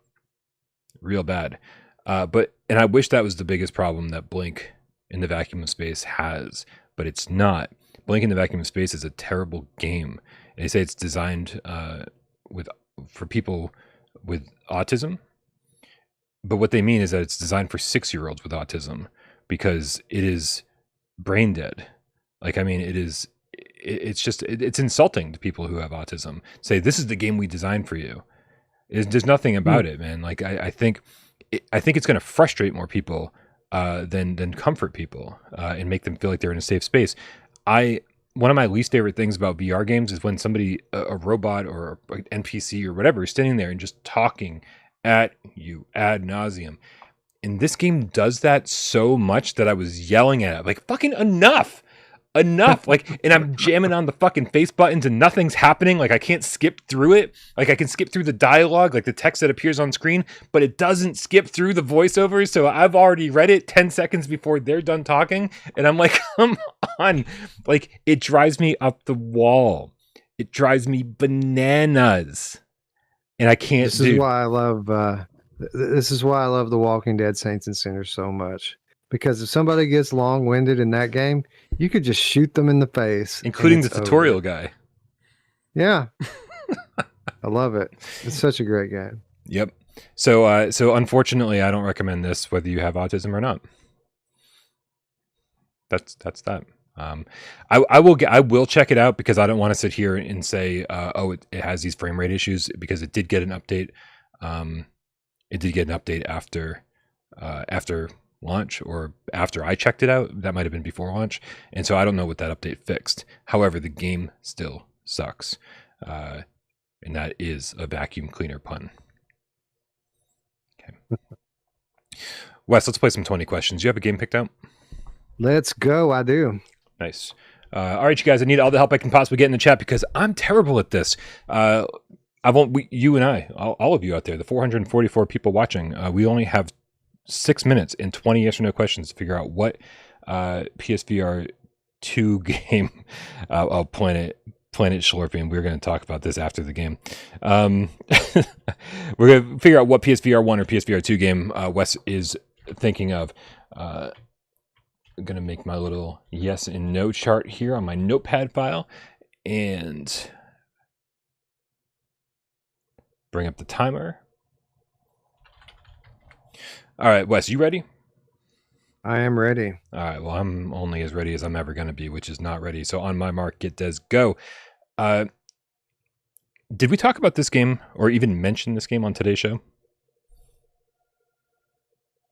real bad. And I wish that was the biggest problem that Blink in the Vacuum of Space has, but it's not. Blink in the Vacuum of Space is a terrible game. They say it's designed for people with autism, but what they mean is that it's designed for 6-year-olds with autism because it is brain dead. Like, I mean, it's insulting to people who have autism. Say, this is the game we designed for you. There's nothing about it, man. Like, I think it's going to frustrate more people than comfort people and make them feel like they're in a safe space. One of my least favorite things about VR games is when somebody, a robot or an NPC or whatever, is standing there and just talking at you ad nauseum. And this game does that so much that I was yelling at it, like, fucking enough. Like, and I'm jamming on the fucking face buttons and nothing's happening. Like, I can't skip through it. Like, I can skip through the dialogue, like the text that appears on screen, but it doesn't skip through the voiceovers. So I've already read it 10 seconds before they're done talking. And I'm like, come on. Like, it drives me up the wall. It drives me bananas. And I can't This is why I love The Walking Dead Saints and Sinners so much. Because if somebody gets long-winded in that game, you could just shoot them in the face. Including the tutorial guy. Yeah. I love it. It's such a great game. Yep. So unfortunately, I don't recommend this whether you have autism or not. That's that. I will check it out because I don't want to sit here and say, it has these frame rate issues, because it did get an update. It did get an update after launch, or after I checked it out. That might have been before launch, and so I don't know what that update fixed. However, the game still sucks, and that is a vacuum cleaner pun. Okay. Wes, let's play some 20 questions. You have a game picked out? Let's go. I do. Nice. All right, you guys, I need all the help I can possibly get in the chat because I'm terrible at this. You and I, all of you out there, the 444 people watching, we only have 6 minutes and 20 yes or no questions to figure out what PSVR 2 game, Planet Schlorping. We're going to talk about this after the game. We're going to figure out what PSVR 1 or PSVR 2 game Wes is thinking of. I'm going to make my little yes and no chart here on my notepad file and bring up the timer. All right, Wes, you ready? I am ready. All right, well, I'm only as ready as I'm ever going to be, which is not ready. So on my mark, get Des, go. Did we talk about this game or even mention this game on today's show?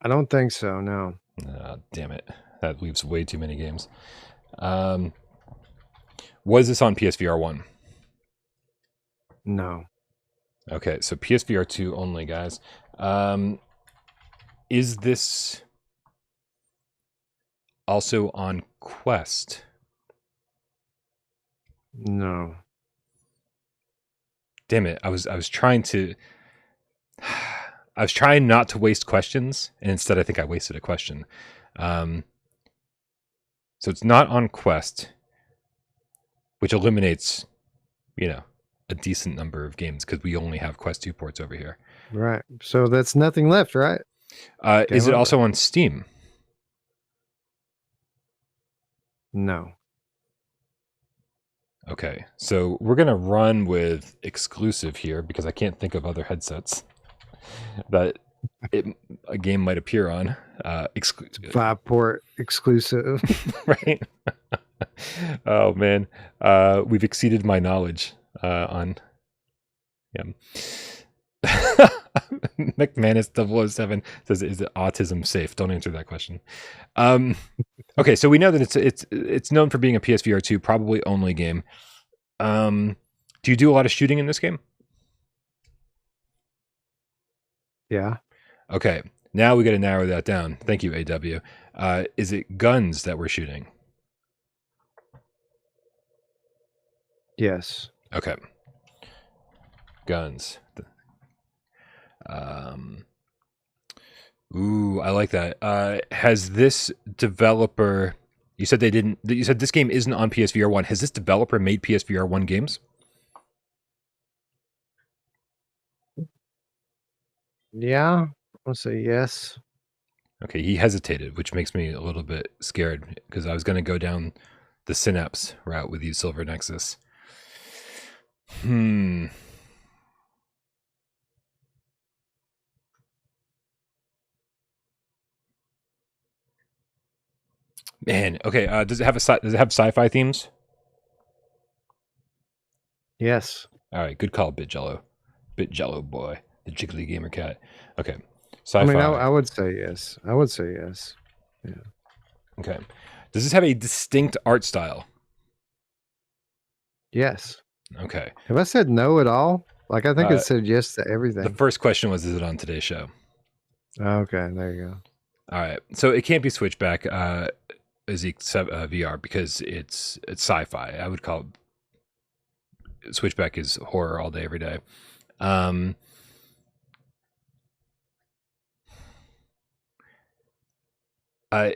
I don't think so, no. Damn it. That leaves way too many games. Was this on PSVR 1? No. Okay, so PSVR 2 only, guys. Is this also on Quest? No. Damn it. I was trying not to waste questions, and instead I think I wasted a question. So it's not on Quest, which eliminates, a decent number of games because we only have Quest 2 ports over here. Right. So that's nothing left, right? Is it also on Steam? No. Okay, so we're going to run with exclusive here because I can't think of other headsets that a game might appear on. 5-port exclusive. Right? Oh, man. We've exceeded my knowledge on... Yeah. McManus007 says, "Is it autism safe?" Don't answer that question. Okay, so we know that it's known for being a PSVR 2 probably only game. Do you do a lot of shooting in this game? Yeah. Okay, now we got to narrow that down. Thank you, AW. Is it guns that we're shooting? Yes. Okay. Guns. Ooh, I like that. Has this developer... You said this game isn't on PSVR 1. Has this developer made PSVR 1 games? Yeah. I'll say yes. Okay, he hesitated, which makes me a little bit scared because I was going to go down the Synapse route with you, Silver Nexus. Man, okay. Does it have sci-fi themes? Yes. All right, good call, Bitjello boy, the jiggly gamer cat. Okay, sci-fi. I mean, I would say yes. I would say yes. Yeah. Okay. Does this have a distinct art style? Yes. Okay. Have I said no at all? Like, I think I said yes to everything. The first question was, is it on today's show? Okay, there you go. All right. So it can't be Switchback VR because it's sci-fi. I would call Switchback is horror all day, every day. Okay,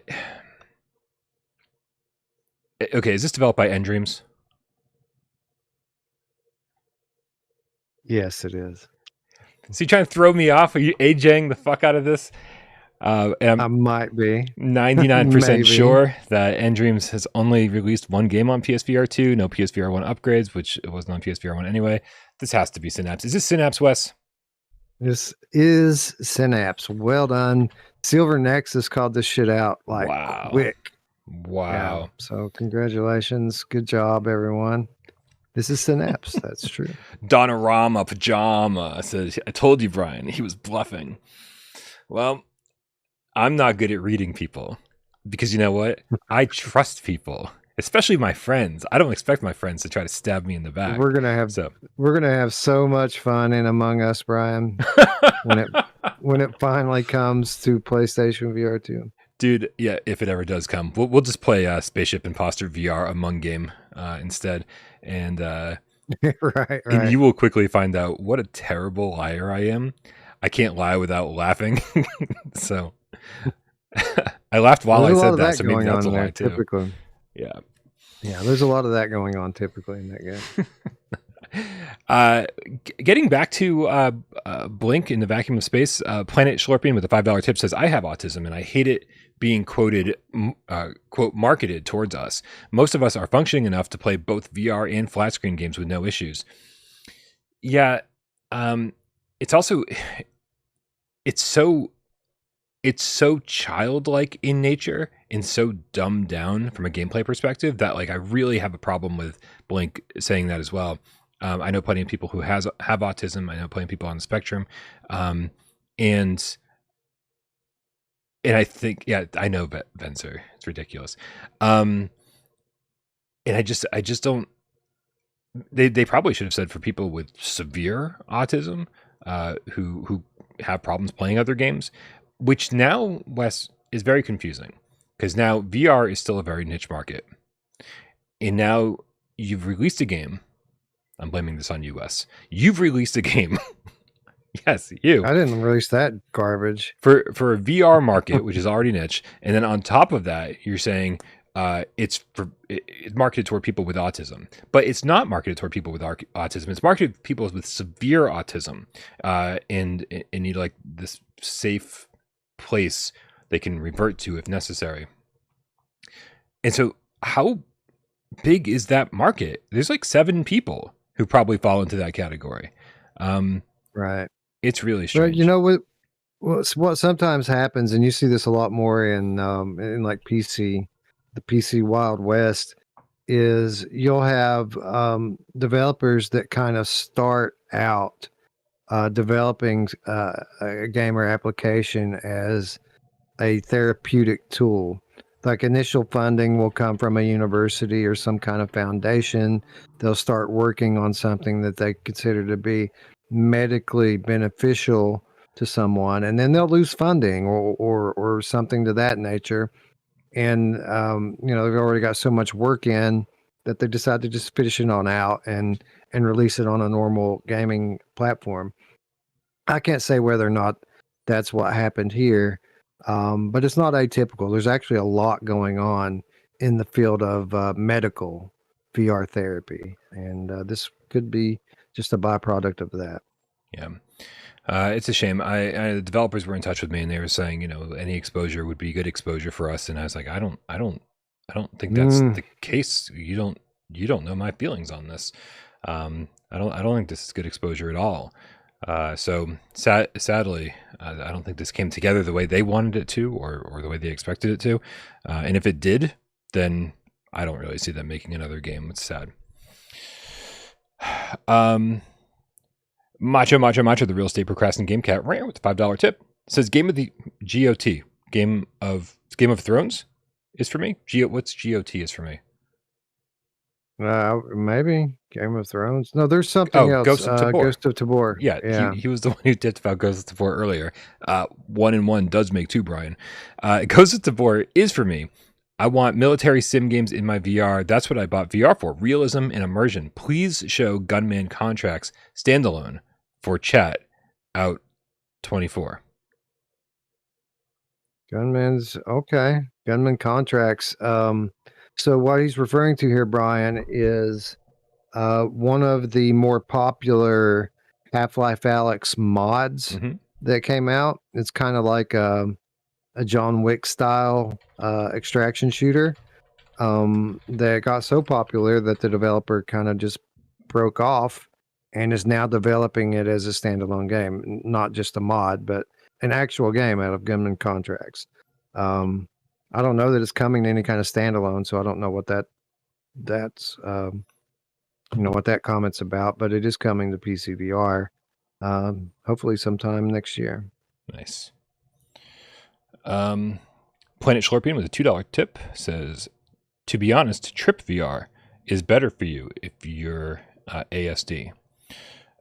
is this developed by Endreams? Yes, it is. So you trying to throw me off? Are you AJing the fuck out of this? And I might be 99% sure that Endreams has only released one game on PSVR 2, no PSVR 1 upgrades, which it wasn't on PSVR 1 anyway. This has to be Synapse. Is this Synapse, Wes? This is Synapse. Well done. Silver Nexus called this shit out like quick. Wow. Yeah. So congratulations. Good job, everyone. This is Synapse. That's true. Donorama Pajama says, "I told you, Brian, he was bluffing." Well, I'm not good at reading people because you know what? I trust people, especially my friends. I don't expect my friends to try to stab me in the back. We're gonna have so much fun in Among Us, Brian. when it finally comes to PlayStation VR2. Dude, yeah, if it ever does come, we'll just play Spaceship Imposter VR Among Game instead, and and Right. you will quickly find out what a terrible liar I am. I can't lie without laughing, so I laughed while There's I a lot said of that, that so maybe going that's on a in there lie too. typically. Yeah. Yeah, there's a lot of that going on typically in that game. Getting back to Blink in the vacuum of space, Planet Schlorpian with a $5 tip says, I have autism and I hate it being quoted, quote, marketed towards us. Most of us are functioning enough to play both VR and flat screen games with no issues. Yeah. It's also, it's so childlike in nature and so dumbed down from a gameplay perspective that like I really have a problem with Blink saying that as well. I know plenty of people who have autism. I know plenty of people on the spectrum, and I think I know Venser. It's ridiculous, and I just don't. They probably should have said for people with severe autism, who have problems playing other games, which now, Wes, is very confusing because now VR is still a very niche market, and now you've released a game. I'm blaming this on you, Wes. You've released a game. Yes, you. I didn't release that garbage. For a VR market, which is already niche, and then on top of that, you're saying it's marketed toward people with autism, but it's not marketed toward people with autism. It's marketed to people with severe autism, and need like this safe place they can revert to if necessary. And so, how big is that market? There's like 7 people who probably fall into that category. Right. It's really strange. But you know what sometimes happens, and you see this a lot more in like PC, the PC Wild West, is you'll have developers that kind of start out developing a gamer application as a therapeutic tool. Like initial funding will come from a university or some kind of foundation. They'll start working on something that they consider to be medically beneficial to someone, and then they'll lose funding or something to that nature. And they've already got so much work in that they decide to just finish it on out and release it on a normal gaming platform. I can't say whether or not that's what happened here, but it's not atypical. There's actually a lot going on in the field of medical VR therapy, and this could be just a byproduct of that. Yeah. It's a shame. The developers were in touch with me and they were saying, any exposure would be good exposure for us. And I was like, I don't think that's the case. You don't know my feelings on this. I don't think this is good exposure at all. So sadly, I don't think this came together the way they wanted it to, or the way they expected it to. And if it did, then I don't really see them making another game. It's sad. Macho, the real estate procrastinating game cat, right with the $5 tip, says game of the GOT, Game of Thrones is for me. What's GOT is for me? Maybe Game of Thrones. No, there's something else. Ghost of Tabor. Ghost of Tabor. Yeah. He was the one who tipped about Ghost of Tabor earlier. 1 and 1 does make 2, Brian. Ghost of Tabor is for me. I want military sim games in my VR. That's what I bought VR for. Realism and immersion. Please show Gunman Contracts standalone for chat out 24. Gunman Contracts. So what he's referring to here, Brian, is one of the more popular Half-Life Alyx mods that came out. It's kind of like a John Wick style extraction shooter that got so popular that the developer kind of just broke off and is now developing it as a standalone game, not just a mod, but an actual game out of Gunman Contracts. I don't know that it's coming to any kind of standalone, so I don't know what that's what that comment's about, but it is coming to PCVR. Hopefully sometime next year. Nice. Planet Schlorpian with a $2 tip says, to be honest, Trip VR is better for you if you're ASD.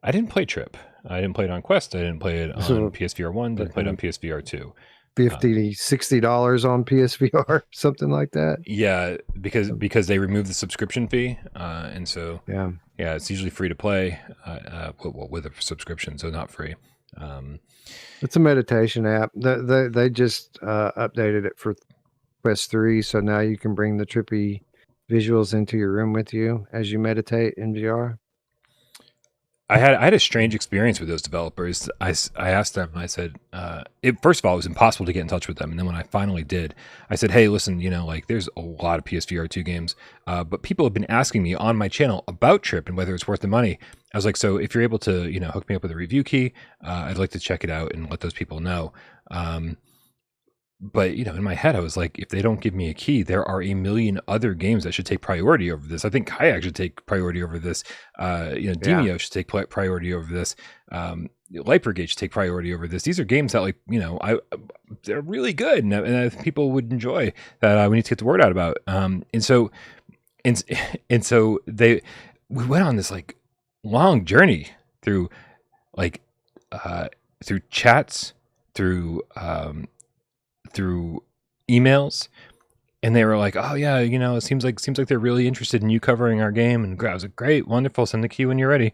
I didn't play Trip. I didn't play it on Quest. I didn't play it on So PSVR1. Didn't play it on PSVR2. $50-$60 on PSVR, something like that. Yeah, because they removed the subscription fee, and so Yeah, it's usually free to play, with a subscription, so not free. it's a meditation app. They just updated it for Quest 3, so now you can bring the trippy visuals into your room with you as you meditate in VR. I had a strange experience with those developers. I asked them. I said, first of all, it was impossible to get in touch with them. And then when I finally did, I said, hey, listen, like there's a lot of PSVR2 games, but people have been asking me on my channel about Trip and whether it's worth the money. I was like, so if you're able to, hook me up with a review key, I'd like to check it out and let those people know. But in my head, I was like, if they don't give me a key, there are a million other games that should take priority over this. I think Kayak should take priority over this. Demio should take priority over this. Light Brigade should take priority over this. These are games that, they're really good, and I think people would enjoy. That we need to get the word out about. And so we went on this long journey through through chats, through emails, and they were like, oh yeah, it seems like they're really interested in you covering our game. And I was like, great, wonderful, send the key when you're ready.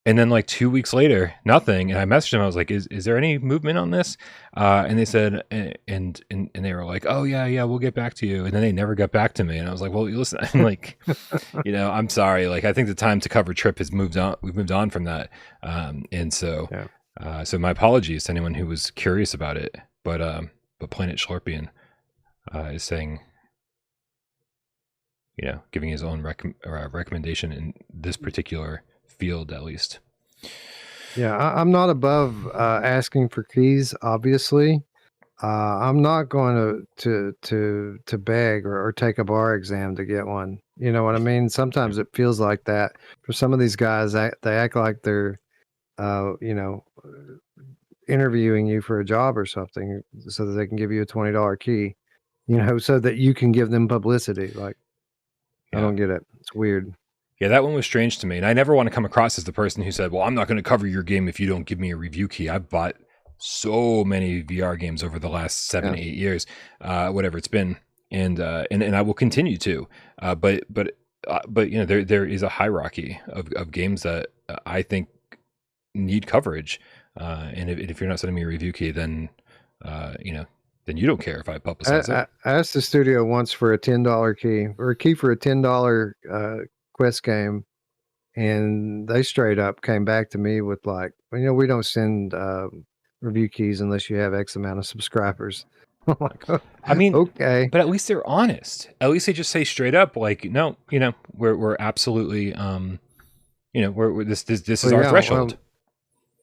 And then 2 weeks later, nothing. And I messaged them. I was like, is there any movement on this? And they said, and they were like, oh yeah, we'll get back to you. And then they never got back to me. And I was like, well, listen, I'm like, I'm sorry. I think the time to cover Trip has moved on. We've moved on from that. And so, so my apologies to anyone who was curious about it. But Planet Schlorpian is saying, giving his own recommendation in this particular field, at least. Yeah, I'm not above asking for keys. Obviously, I'm not going to beg or take a bar exam to get one. You know what I mean? Sometimes it feels like that for some of these guys. They act like they're, interviewing you for a job or something so that they can give you a $20 key, so that you can give them publicity. I don't get it. It's weird. Yeah, that one was strange to me. And I never want to come across as the person who said, well, I'm not going to cover your game if you don't give me a review key. I've bought so many VR games over the last 7, 8 years, whatever it's been. And I will continue to, but there is a hierarchy of games that I think need coverage. And if you're not sending me a review key, then then you don't care if I publicize it. I asked the studio once for a $10 key or a key for a $10 Quest game, and they straight up came back to me with we don't send review keys unless you have X amount of subscribers. I mean, okay, but at least they're honest. At least they just say straight up, no, we're absolutely, this is our threshold. Well,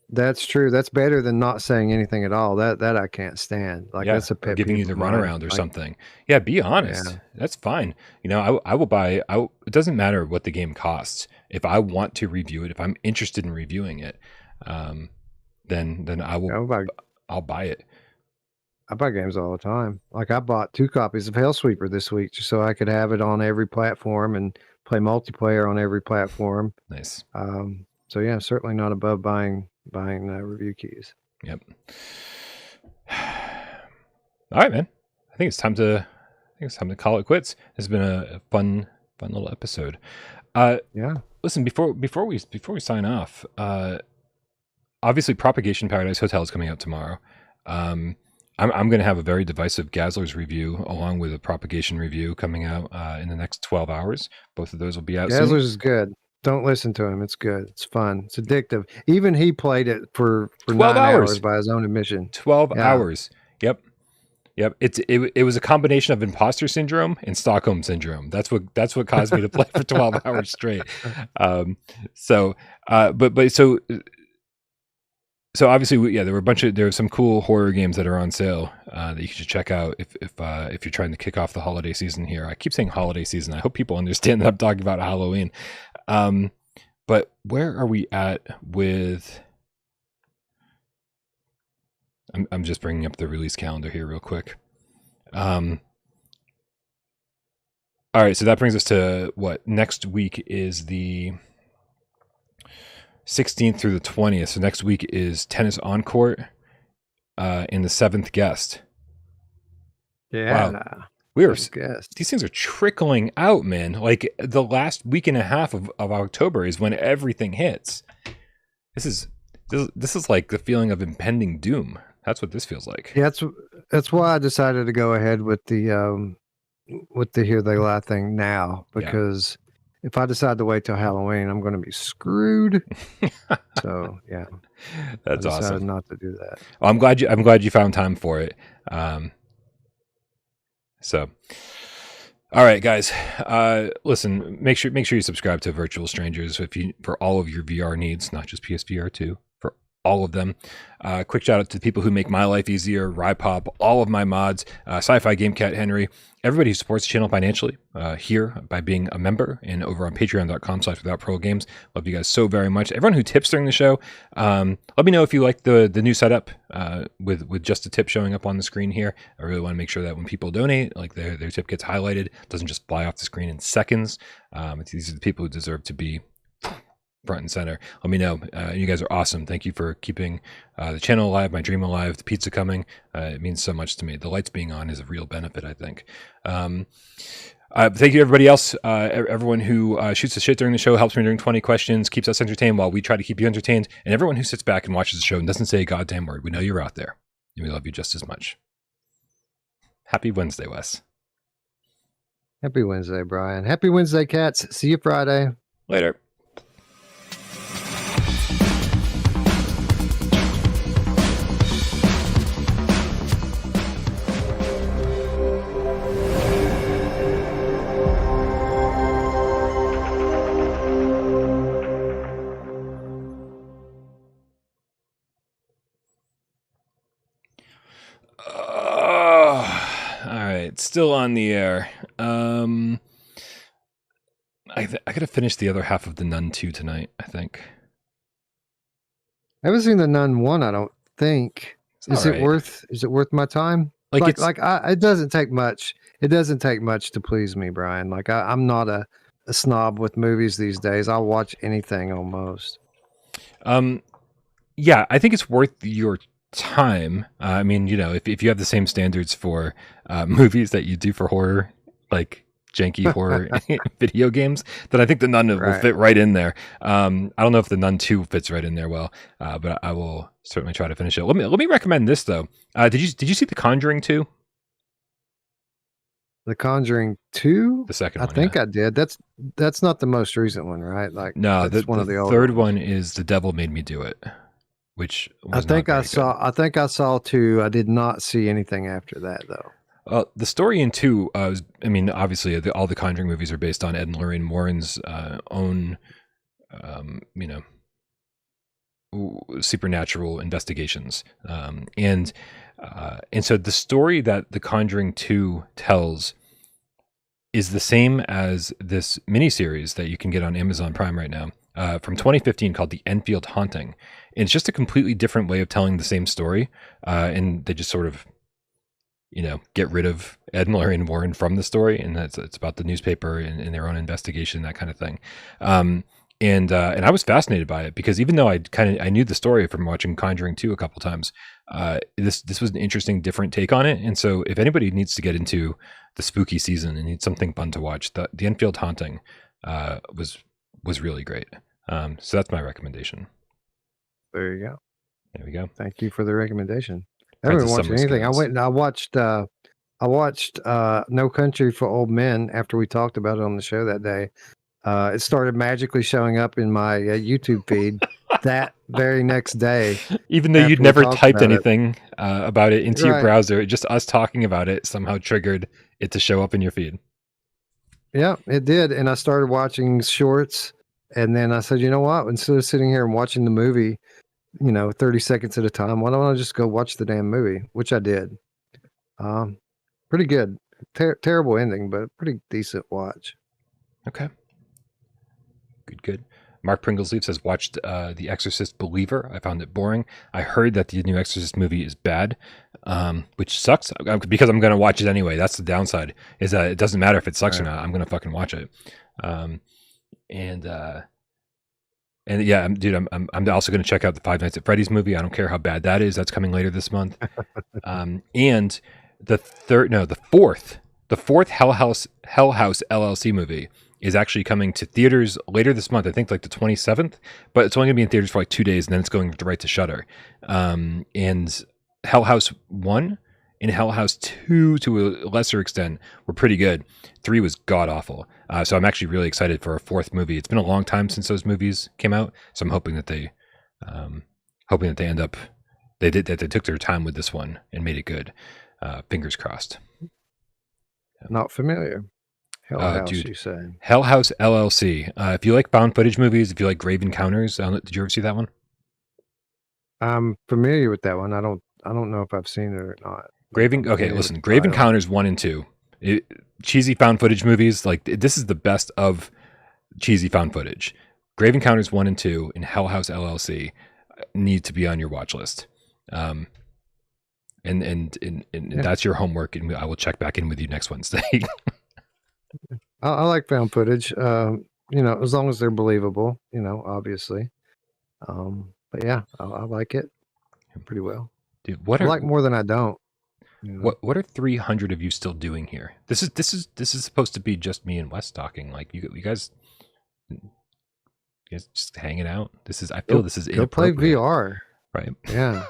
that's true. That's better than not saying anything at all. That I can't stand. That's a pet giving you the runaround or something. Yeah, be honest. Yeah. That's fine. I will buy. It doesn't matter what the game costs. If I want to review it, if I'm interested in reviewing it, then I will. I'll buy it. I buy games all the time. I bought 2 copies of Hellsweeper this week just so I could have it on every platform and play multiplayer on every platform. Nice. So yeah, certainly not above buying review keys. Yep. All right, man. I think it's time to call it quits. This has been a fun little episode. Yeah. Listen, before we sign off, obviously Propagation Paradise Hotel is coming out tomorrow. I'm going to have a very divisive Gazzlers review along with a Propagation review coming out in the next 12 hours. Both of those will be out soon. Gazzlers is good. Don't listen to him. It's good. It's fun. It's addictive. Even he played it for 12 hours by his own admission. 12 hours. Yep. It was a combination of imposter syndrome and Stockholm syndrome. That's what caused me to play for 12 hours straight. So obviously, there were some cool horror games that are on sale that you should check out if you're trying to kick off the holiday season here. I keep saying holiday season. I hope people understand that I'm talking about Halloween. But where are we at with? I'm just bringing up the release calendar here real quick. All right, so that brings us to what next week is the 16th through the 20th. So next week is Tennis on Court in the 7th Guest. Yeah. Wow. These things are trickling out, man. Like the last week and a half of October is when everything hits. This is like the feeling of impending doom. That's what this feels like. Yeah, that's why I decided to go ahead with the Here They Lie thing now, because if I decide to wait till Halloween, I'm going to be screwed. So yeah, that's I decided awesome. not to do that. Well, I'm glad you found time for it. So, all right, guys. Listen, make sure you subscribe to Virtual Strangers for all of your VR needs, not just PSVR2, for all of them. Quick shout out to the people who make my life easier: Rypop, all of my mods, Sci-Fi Game Cat Henry, everybody who supports the channel financially here by being a member and over on patreon.com/withoutprogames. Love you guys so very much. Everyone who tips during the show, let me know if you like the new setup with just a tip showing up on the screen here. I really want to make sure that when people donate, like their tip gets highlighted, doesn't just fly off the screen in seconds. These are the people who deserve to be front and center. Let me know. You guys are awesome. Thank you for keeping the channel alive, my dream alive, the pizza coming. It means so much to me. The lights being on is a real benefit, I think. Thank you, everybody else. Everyone who shoots the shit during the show, helps me during 20 questions, keeps us entertained while we try to keep you entertained, and everyone who sits back and watches the show and doesn't say a goddamn word. We know you're out there, and we love you just as much. Happy Wednesday, Wes. Happy Wednesday, Brian. Happy Wednesday, cats. See you Friday. Later. Still on the air. I gotta finish the other half of The Nun 2 tonight, I think. I haven't seen The Nun 1, I don't think. Is it worth my time? It doesn't take much. It doesn't take much to please me, Brian. Like I'm not a snob with movies these days. I'll watch anything almost. Yeah, I think it's worth your time. I mean, if you have the same standards for movies that you do for horror, like janky horror video games, then I think The Nun will fit right in there. I don't know if The Nun 2 fits right in there well, but I will certainly try to finish it. Let me recommend this though. Did you see The Conjuring 2? The Conjuring 2? The second one. I think I did. That's not the most recent one, right? Like no, that's one of the third one is The Devil Made Me Do It, which was I think I saw 2. I did not see anything after that though. The story in 2, obviously all the Conjuring movies are based on Ed and Lorraine Warren's own, supernatural investigations, and so the story that The Conjuring 2 tells is the same as this miniseries that you can get on Amazon Prime right now, from 2015 called The Enfield Haunting. And it's just a completely different way of telling the same story, and they just sort of, get rid of Ed and Lorraine Warren from the story, and it's about the newspaper and their own investigation, that kind of thing. And I was fascinated by it because even though I knew the story from watching Conjuring 2 a couple times, this was an interesting, different take on it. And so if anybody needs to get into the spooky season and needs something fun to watch, the Enfield Haunting was really great. So that's my recommendation. There you go. There we go. Thank you for the recommendation. I haven't watched anything. I went and I watched No Country for Old Men after we talked about it on the show that day. It started magically showing up in my YouTube feed that very next day. Even though you'd never typed anything about it into your browser, just us talking about it somehow triggered it to show up in your feed. Yeah, it did. And I started watching shorts. And then I said, you know what? Instead of sitting here and watching the movie, 30 seconds at a time, why don't I just go watch the damn movie? Which I did. Pretty good. Terrible ending, but pretty decent watch. Okay. Good. Mark Pringlesleaf says, watched The Exorcist Believer. I found it boring. I heard that the new Exorcist movie is bad, which sucks because I'm going to watch it anyway. That's the downside, is that it doesn't matter if it sucks or not. I'm going to fucking watch it. And yeah, dude, I'm also going to check out the Five Nights at Freddy's movie. I don't care how bad that is. That's coming later this month. And the fourth Hell House LLC movie is actually coming to theaters later this month. I think like the 27th, but it's only going to be in theaters for like 2 days, and then it's going right to Shudder. And Hell House 1 and Hell House 2, to a lesser extent, were pretty good. 3 was god awful. So I'm actually really excited for a fourth movie. It's been a long time since those movies came out, so I'm hoping that they end up they took their time with this one and made it good. Fingers crossed. Not familiar. Hell House, dude, you say? Hell House LLC. If you like found footage movies, if you like Grave Encounters, did you ever see that one? I'm familiar with that one. I don't know if I've seen it or not. Grave Encounters 1 and 2. Cheesy found footage movies, like this is the best of cheesy found footage. Grave Encounters 1 and 2 and Hell House LLC need to be on your watch list. And that's your homework, and I will check back in with you next Wednesday. I like found footage, as long as they're believable, obviously. But yeah, I like it pretty well. Dude, I like more than I don't. What are 300 of you still doing here? This is supposed to be just me and Wes talking. Like you guys just hanging out. I feel this is go play inappropriate. VR, right? Yeah.